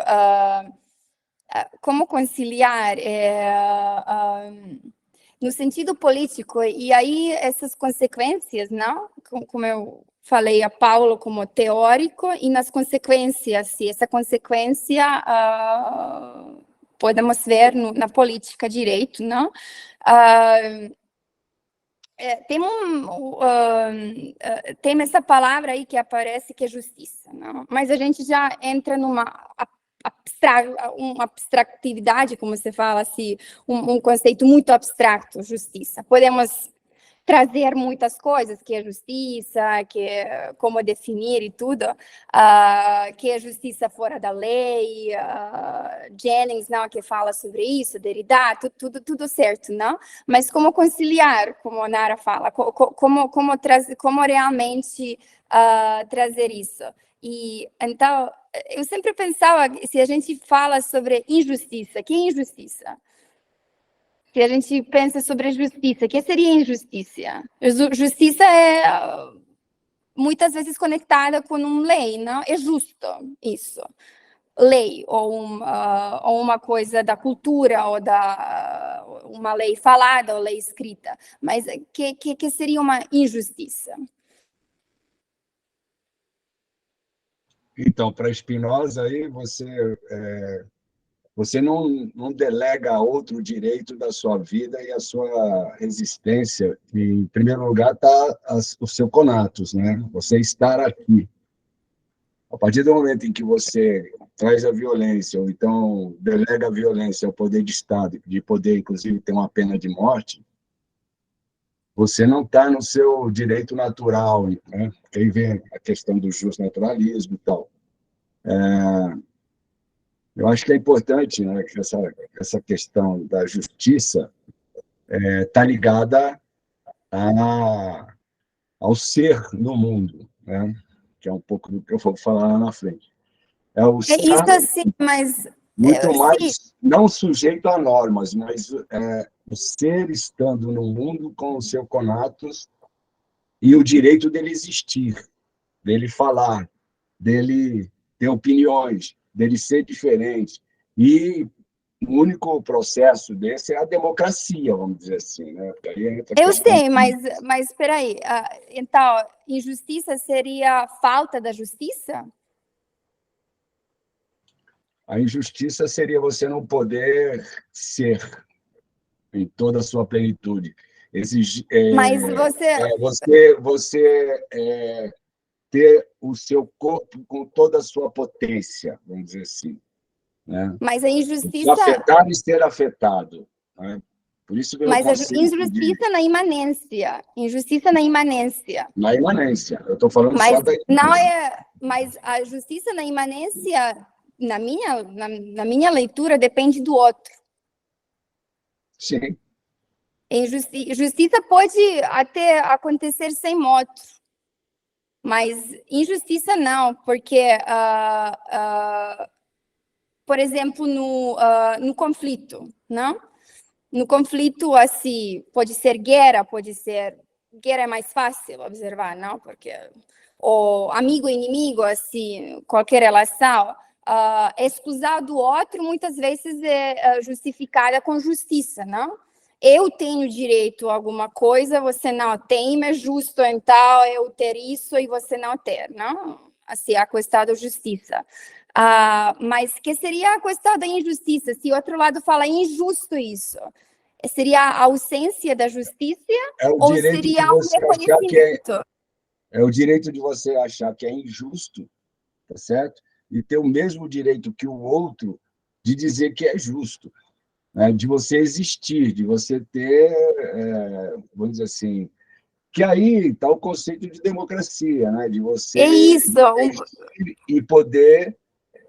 Como conciliar no sentido político, e aí essas consequências, não? Como eu falei a Paulo como teórico, e nas consequências, se essa consequência podemos ver na política direito, não? Tem essa palavra aí que aparece que é justiça, não? Mas a gente já entra numa abstratividade, como você fala, assim, um conceito muito abstrato, justiça. Podemos trazer muitas coisas, que é justiça, que é como definir e tudo, que é justiça fora da lei, Jennings, não, que fala sobre isso, Derrida, tudo certo, não? Mas como conciliar, como a Nara fala, como realmente trazer isso? E então, eu sempre pensava, se a gente fala sobre injustiça, que é injustiça? Se a gente pensa sobre a justiça, o que seria injustiça? Justiça é muitas vezes conectada com uma lei, não? É justo isso. Lei, ou uma coisa da cultura, ou uma lei falada, ou lei escrita. Mas que seria uma injustiça? Então, para Spinoza, aí você não delega outro direito da sua vida e a sua existência. E, em primeiro lugar, está o seu conatus, né? Você estar aqui. A partir do momento em que você traz a violência, ou então delega a violência ao poder de Estado, de poder, inclusive, ter uma pena de morte, você não está no seu direito natural, né? Aí vem a questão do justnaturalismo e tal. Eu acho que é importante, né, que essa questão da justiça está ligada ao ser no mundo, né? Que é um pouco do que eu vou falar lá na frente. É o É isso estar sim, mas muito mais, sim, não sujeito a normas, mas o ser estando no mundo com o seu conatus e o direito dele existir, dele falar, dele ter opiniões, dele ser diferente. E o único processo desse é a democracia, vamos dizer assim, né? Aí entra a eu questão. sei, mas espera aí. Então, injustiça seria a falta da justiça? A injustiça seria você não poder ser em toda a sua plenitude. Mas você. Você ter o seu corpo com toda a sua potência, vamos dizer assim, né? Mas a Se injustiça. afetar e ser afetado, né? Por isso vem o Mas a conceito de injustiça na imanência. Injustiça na imanência. na imanência. Eu estou falando Mas só da não imanência. é. Mas a justiça na imanência, na minha leitura, depende do outro. Sim. Justiça pode até acontecer sem moto, mas injustiça não, porque, por exemplo, no conflito, não? No conflito, assim, pode ser guerra, guerra é mais fácil observar, não? Porque o amigo e inimigo, assim, qualquer relação, exclusão do outro muitas vezes é justificada com justiça, não? Eu tenho direito a alguma coisa, você não tem, é justo então eu ter isso e você não ter, não? Assim, a questão da justiça. Mas que seria a questão da injustiça? Se o outro lado fala injusto isso, seria a ausência da justiça ou seria um reconhecimento? É o direito de você achar que é injusto, tá certo? E ter o mesmo direito que o outro de dizer que é justo, né? De você existir, de você ter, vamos dizer assim, que aí está o conceito de democracia, né? De você É isso. e poder,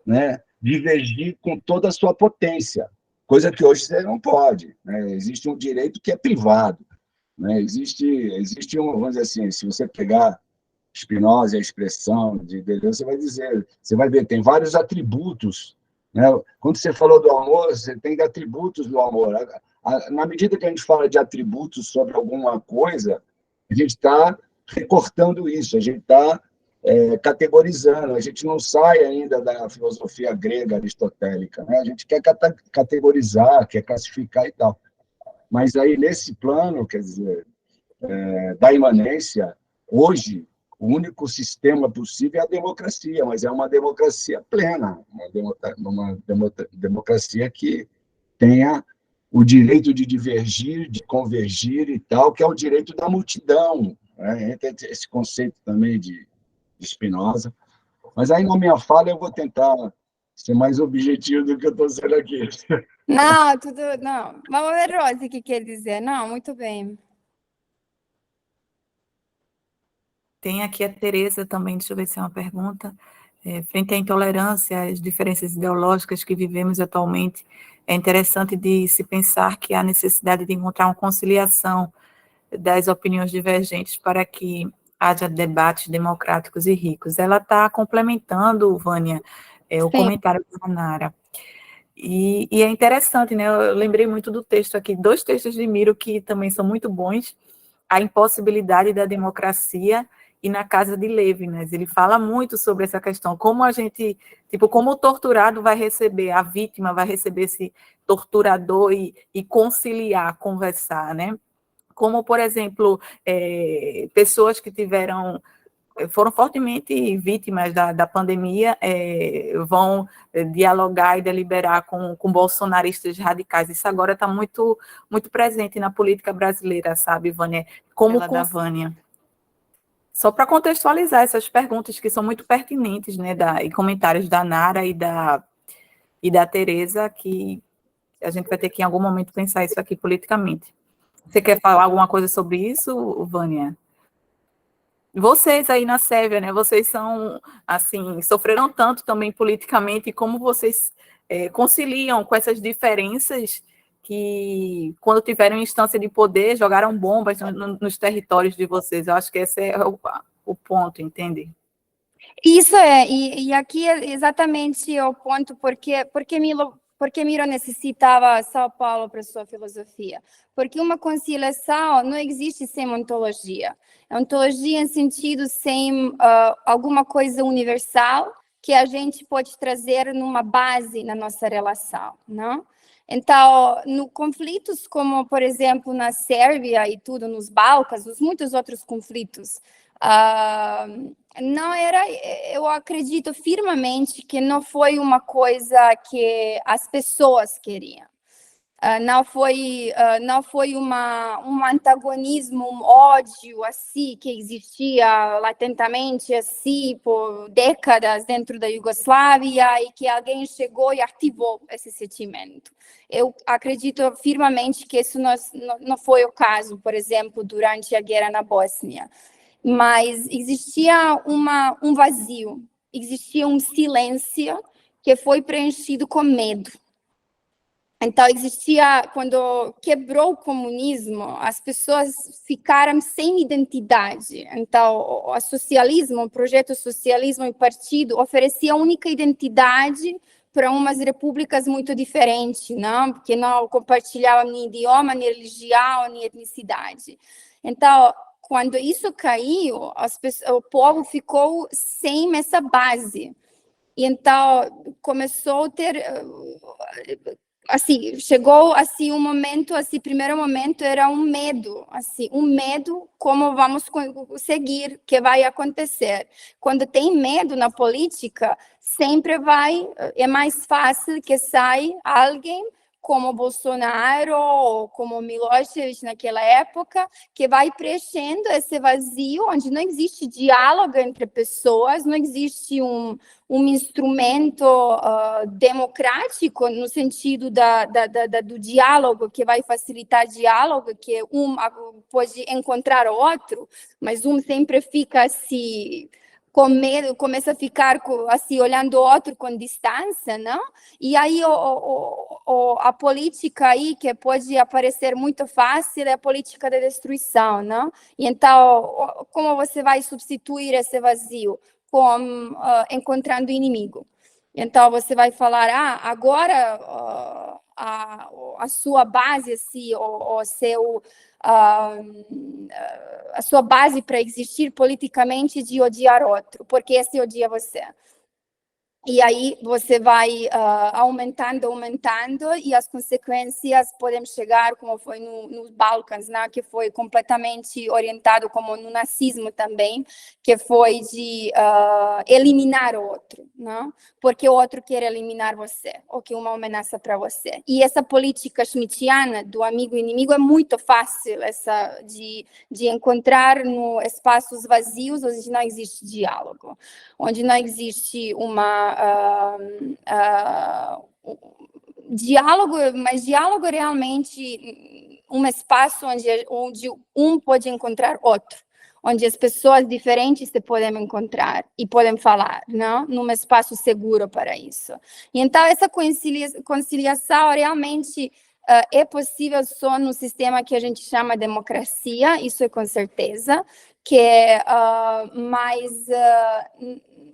né, divergir com toda a sua potência, coisa que hoje você não pode, né? Existe um direito que é privado, né? Existe um, vamos dizer assim, se você pegar Spinoza, a expressão de Deleuze, você vai ver, tem vários atributos, né? Quando você falou do amor, você tem atributos do amor. Na medida que a gente fala de atributos sobre alguma coisa, a gente está recortando isso, a gente está categorizando, a gente não sai ainda da filosofia grega aristotélica, né? A gente quer categorizar, quer classificar e tal. Mas aí, nesse plano, quer dizer, da imanência, hoje, o único sistema possível é a democracia, mas é uma democracia plena, uma democracia que tenha o direito de divergir, de convergir e tal, que é o direito da multidão, né? Entra esse conceito também de Spinoza. Mas aí, na minha fala, eu vou tentar ser mais objetivo do que eu estou sendo aqui. Não, não. Vamos ver, Rose, o que quer dizer. Não, muito bem. Tem aqui a Tereza também, deixa eu ver se é uma pergunta. Frente à intolerância, às diferenças ideológicas que vivemos atualmente, é interessante de se pensar que há necessidade de encontrar uma conciliação das opiniões divergentes para que haja debates democráticos e ricos. Ela está complementando, Vânia, o comentário da Nara. E é interessante, né? Eu lembrei muito do texto aqui, 2 textos de Miro que também são muito bons, A Impossibilidade da Democracia e Na Casa de Levinas. Ele fala muito sobre essa questão, como a gente, tipo, como o torturado vai receber, a vítima vai receber esse torturador e conciliar, conversar, né? Como, por exemplo, pessoas que foram fortemente vítimas da pandemia, vão dialogar e deliberar com bolsonaristas radicais. Isso agora está muito, muito presente na política brasileira, sabe, Vânia? Como da Vânia. Só para contextualizar essas perguntas que são muito pertinentes, né, e comentários da Nara e da Tereza, que a gente vai ter que, em algum momento, pensar isso aqui politicamente. Você quer falar alguma coisa sobre isso, Vânia? Vocês aí na Sérvia, né? Vocês são, assim, sofreram tanto também politicamente, como vocês conciliam com essas diferenças que, quando tiveram instância de poder, jogaram bombas nos territórios de vocês. Eu acho que esse é o ponto, entende? Isso e aqui é exatamente o ponto porque Miro necessitava São Paulo para sua filosofia, porque uma conciliação não existe sem ontologia. Ontologia em sentido sem alguma coisa universal que a gente pode trazer numa base na nossa relação, não? Então, no conflitos como, por exemplo, na Sérvia e tudo, nos Balcãs, os muitos outros conflitos, não era, eu acredito firmemente que não foi uma coisa que as pessoas queriam. Não foi um antagonismo, um ódio assim que existia latentamente assim por décadas dentro da Iugoslávia e que alguém chegou e ativou esse sentimento. Eu acredito firmemente que isso não foi o caso, por exemplo, durante a guerra na Bósnia. Mas existia um vazio, existia um silêncio que foi preenchido com medo. Então, quando quebrou o comunismo, as pessoas ficaram sem identidade. Então, o projeto socialismo e partido oferecia a única identidade para umas repúblicas muito diferentes, não? Porque não compartilhavam nem idioma, nem religião, nem etnicidade. Então, quando isso caiu, o povo ficou sem essa base. E então, começou a ter... Assim, chegou assim um momento, assim, primeiro momento era um medo como vamos seguir, o que vai acontecer. Quando tem medo na política, sempre é mais fácil que sai alguém como Bolsonaro ou como Milosevic naquela época, que vai preenchendo esse vazio, onde não existe diálogo entre pessoas, não existe um instrumento democrático no sentido do diálogo, que vai facilitar diálogo, que pode encontrar outro, mas sempre fica assim, com medo, começa a ficar assim, olhando o outro com distância, não? E aí a política aí, que pode aparecer muito fácil, é a política da destruição, não? E então, como você vai substituir esse vazio? Encontrando inimigo. Então, você vai falar, agora a sua base, assim, a sua base para existir politicamente de odiar outro, porque esse odia você. E aí você vai aumentando, e as consequências podem chegar, como foi nos Balcãs, né? Que foi completamente orientado como no nazismo também, que foi de eliminar o outro, né? Porque o outro quer eliminar você, ou que é uma ameaça para você. E essa política schmittiana do amigo e inimigo é muito fácil essa de encontrar no espaços vazios onde não existe diálogo, onde não existe diálogo, mas diálogo realmente um espaço onde um pode encontrar outro, onde as pessoas diferentes se podem encontrar e podem falar, não? Num espaço seguro para isso. E então essa conciliação realmente é possível só no sistema que a gente chama democracia, isso é com certeza, mas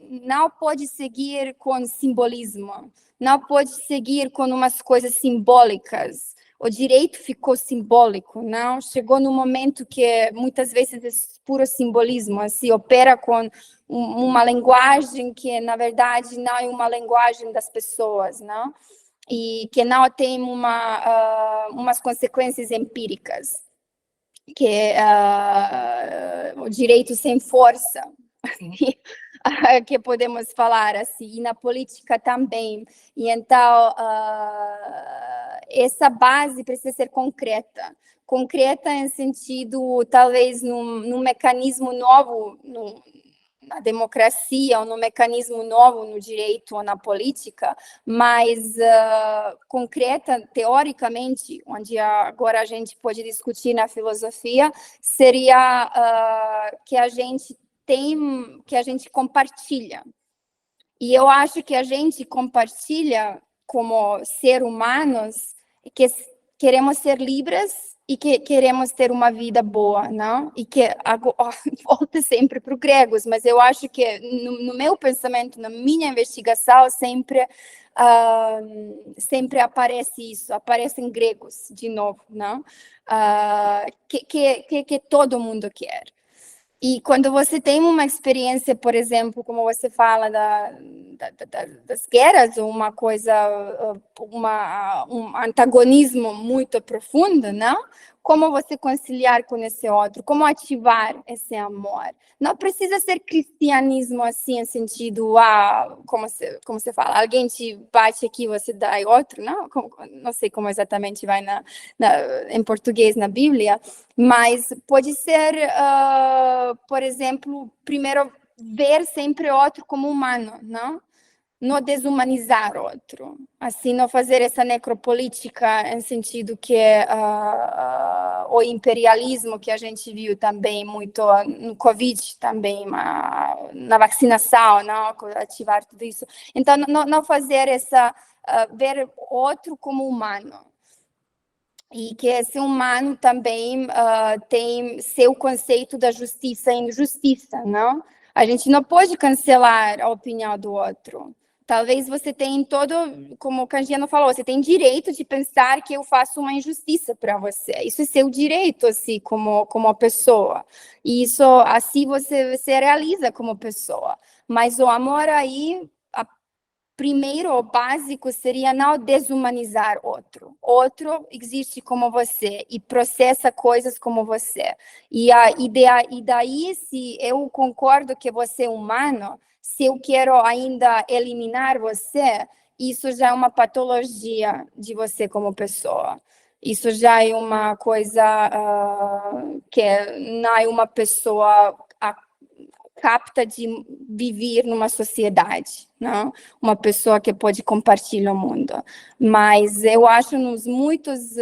não pode seguir com simbolismo, não pode seguir com umas coisas simbólicas. O direito ficou simbólico, não? Chegou no momento que muitas vezes é puro simbolismo, assim, opera com uma linguagem que, na verdade, não é uma linguagem das pessoas, não? E que não tem umas consequências empíricas, que é o direito sem força, que podemos falar assim, e na política também. E então, essa base precisa ser concreta em sentido, talvez, num mecanismo novo, na democracia, ou num mecanismo novo no direito ou na política, mas concreta, teoricamente, onde agora a gente pode discutir na filosofia, seria que a gente compartilha. E eu acho que a gente compartilha como ser humanos, que queremos ser livres e que queremos ter uma vida boa, não? E que volta sempre para os gregos, mas eu acho que no meu pensamento, na minha investigação, sempre aparece isso, aparecem gregos de novo, não? Que todo mundo quer. E quando você tem uma experiência, por exemplo, como você fala das guerras, uma coisa, um antagonismo muito profundo, não? Como você conciliar com esse outro? Como ativar esse amor? Não precisa ser cristianismo assim, em sentido, como você fala, alguém te bate aqui, você dá outro, não? Não sei como exatamente vai em português na Bíblia, mas pode ser, por exemplo, primeiro ver sempre o outro como humano, não? não desumanizar outro, assim, não fazer essa necropolítica em sentido que o imperialismo que a gente viu também muito no Covid, também na vacinação, não? Ativar tudo isso. Então, não fazer ver outro como humano. E que esse humano também tem seu conceito da justiça e injustiça, não? A gente não pode cancelar a opinião do outro. Talvez você tenha como o Canjiano falou, você tem direito de pensar que eu faço uma injustiça para você. Isso é seu direito, assim, como pessoa. E isso, assim, você realiza como pessoa. Mas o amor aí, primeiro, o básico seria não desumanizar outro. Outro existe como você e processa coisas como você. E daí, se eu concordo que você é humano, se eu quero ainda eliminar você, isso já é uma patologia de você como pessoa. Isso já é uma coisa que não é uma pessoa capta de viver numa sociedade, não? Uma pessoa que pode compartilhar o mundo. Mas eu acho nos muitas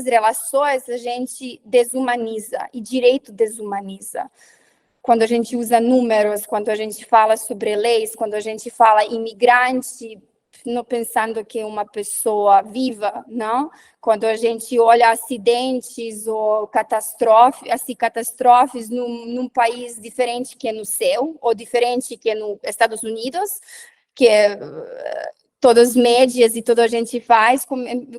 relações a gente desumaniza, e direito desumaniza. Quando a gente usa números, quando a gente fala sobre leis, quando a gente fala imigrante, não pensando que é uma pessoa viva, não? Quando a gente olha acidentes ou catástrofes num país diferente que é no seu, ou diferente que é nos Estados Unidos, que todas as médias e toda a gente faz,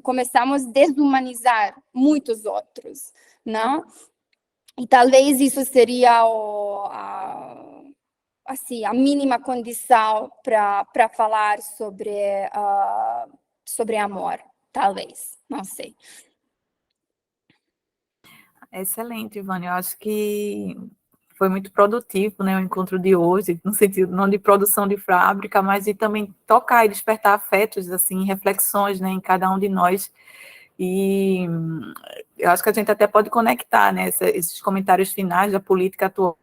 começamos a desumanizar muitos outros, não? E talvez isso seria assim, a mínima condição para falar sobre amor, talvez, não sei. Excelente, Ivane. Eu acho que foi muito produtivo, né, o encontro de hoje, no sentido não de produção de fábrica, mas de também tocar e despertar afetos, assim, reflexões, né, em cada um de nós. E eu acho que a gente até pode conectar, né, esses comentários finais da política atual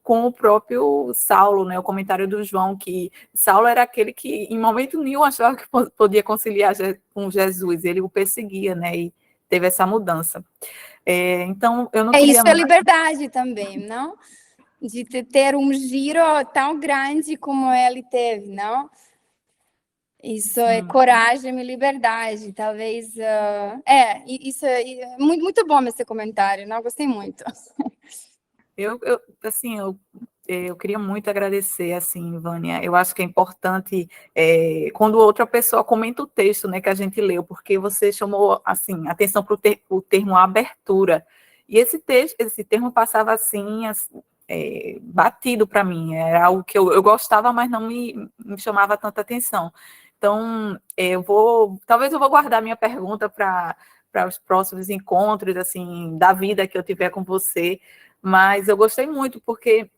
com o próprio Saulo, né, o comentário do João, que Saulo era aquele que, em momento nenhum, achava que podia conciliar com Jesus, ele o perseguia, né, e teve essa mudança. Então, eu não queria... Isso é liberdade também, não? De ter um giro tão grande como ele teve, não? Isso é coragem e liberdade, talvez... isso é muito, muito bom esse comentário, não? Gostei muito. Assim, eu queria muito agradecer, assim, Vânia. Eu acho que é importante quando outra pessoa comenta o texto, né, que a gente leu, porque você chamou, assim, atenção para o termo abertura. E esse termo passava assim batido para mim. Era algo que eu gostava, mas não me chamava tanta atenção. Então, talvez eu vou guardar minha pergunta para os próximos encontros, assim, da vida que eu tiver com você. Mas eu gostei muito, porque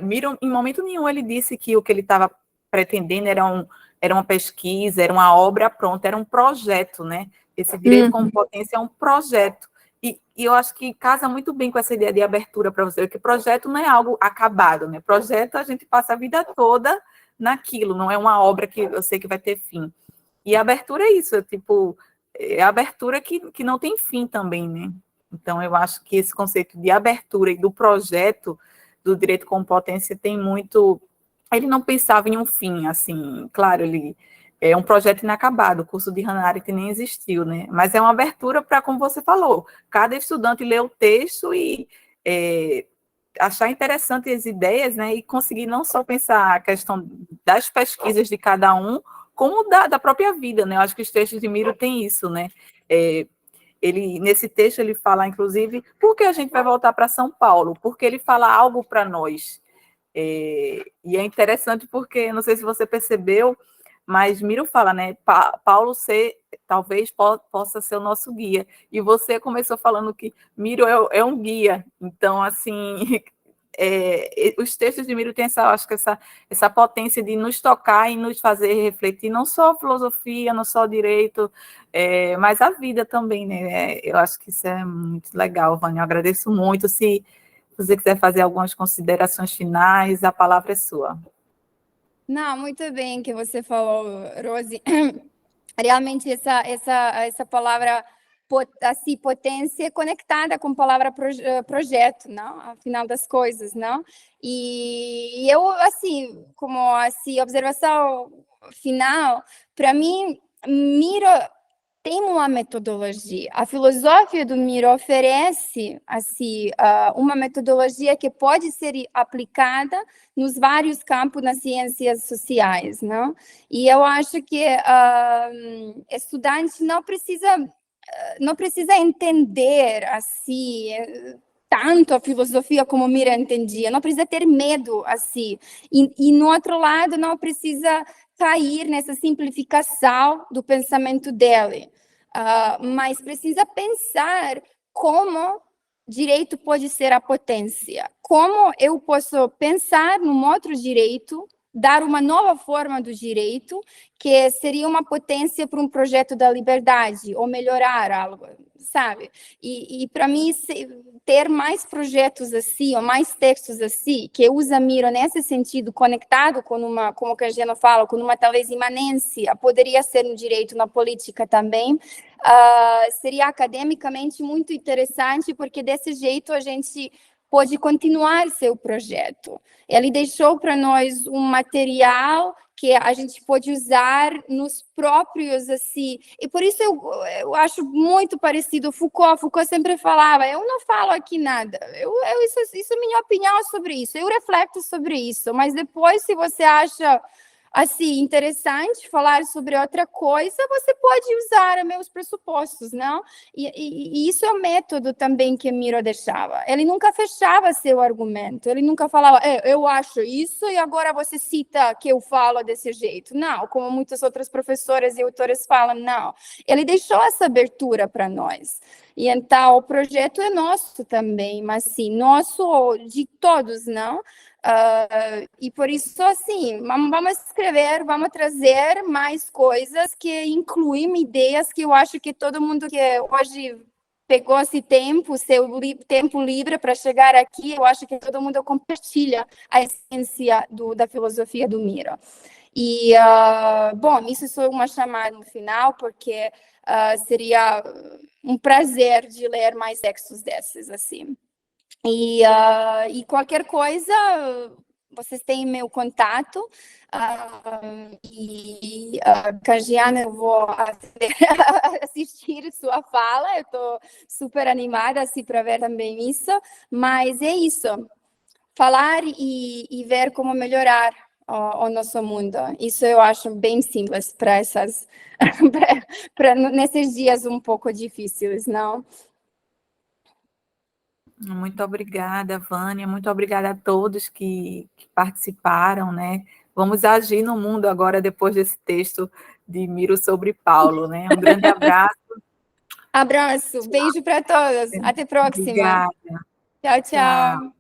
Miro, em momento nenhum, ele disse que o que ele estava pretendendo era uma pesquisa, era uma obra pronta, era um projeto, né? Esse direito como potência é um projeto. E eu acho que casa muito bem com essa ideia de abertura para você, porque projeto não é algo acabado, né? Projeto a gente passa a vida toda naquilo, não é uma obra que eu sei que vai ter fim. E a abertura é isso, é a abertura que não tem fim também, né? Então, eu acho que esse conceito de abertura e do projeto do direito com potência tem muito... Ele não pensava em um fim, assim, claro, ele é um projeto inacabado, o curso de Hannah Arendt nem existiu, né? Mas é uma abertura para, como você falou, cada estudante ler o texto e achar interessante as ideias, né? E conseguir não só pensar a questão das pesquisas de cada um, como da própria vida, né? Eu acho que os textos de Miro têm isso, né? Nesse texto ele fala, inclusive, por que a gente vai voltar para São Paulo? Porque ele fala algo para nós. E é interessante porque, não sei se você percebeu, mas Miro fala, né? Paulo talvez possa ser o nosso guia. E você começou falando que Miro é um guia. Então, assim, os textos de Miro têm acho que essa potência de nos tocar e nos fazer refletir, não só a filosofia, não só o direito, mas a vida também, né? Eu acho que isso é muito legal, Vânia. Eu agradeço muito. Se você quiser fazer algumas considerações finais, a palavra é sua. Não, muito bem que você falou, Rose. Realmente essa palavra assim, potência é conectada com a palavra projeto, não? Afinal das coisas, não? E eu, assim, como assim, observação final, para mim, Miro tem uma metodologia. A filosofia do Miro oferece assim uma metodologia que pode ser aplicada nos vários campos nas ciências sociais, não? E eu acho que estudante não precisa entender assim tanto a filosofia como Miro entendia, não precisa ter medo assim. E no outro lado não precisa cair nessa simplificação do pensamento dele, mas precisa pensar como direito pode ser a potência, como eu posso pensar num outro direito, dar uma nova forma do direito, que seria uma potência para um projeto da liberdade, ou melhorar algo, sabe? E para mim, ter mais projetos assim, ou mais textos assim, que usa Miro nesse sentido, conectado com uma, como que a gente fala, com uma talvez imanência, poderia ser no direito, na política também, seria academicamente muito interessante, porque desse jeito a gente pode continuar seu projeto. Ele deixou para nós um material que a gente pode usar nos próprios, assim, e por isso eu acho muito parecido Foucault. Foucault sempre falava, eu não falo aqui nada, isso é minha opinião sobre isso, eu refleto sobre isso, mas depois, se você acha assim, interessante falar sobre outra coisa, você pode usar meus pressupostos, não? E isso é o método também que Miro deixava. Ele nunca fechava seu argumento, ele nunca falava, eu acho isso e agora você cita que eu falo desse jeito. Não, como muitas outras professoras e autores falam, não. Ele deixou essa abertura para nós. E então, o projeto é nosso também, mas sim, nosso de todos, não? E por isso, assim, vamos escrever, vamos trazer mais coisas que incluem ideias que eu acho que todo mundo que hoje pegou esse tempo, seu tempo livre para chegar aqui, eu acho que todo mundo compartilha a essência da filosofia do Miro. E, bom, isso é só uma chamada no final, porque seria um prazer de ler mais textos desses, assim. E qualquer coisa, vocês têm meu contato. Cagiana, eu vou assistir sua fala. Eu estou super animada assim, para ver também isso. Mas é isso. Falar e ver como melhorar o nosso mundo. Isso eu acho bem simples para essas... para nesses dias um pouco difíceis, não? Muito obrigada, Vânia. Muito obrigada a todos que participaram, né? Vamos agir no mundo agora, depois desse texto de Miro sobre Paulo, né? Um grande abraço. Abraço, beijo para todos. Até a próxima. Obrigada. Tchau, tchau.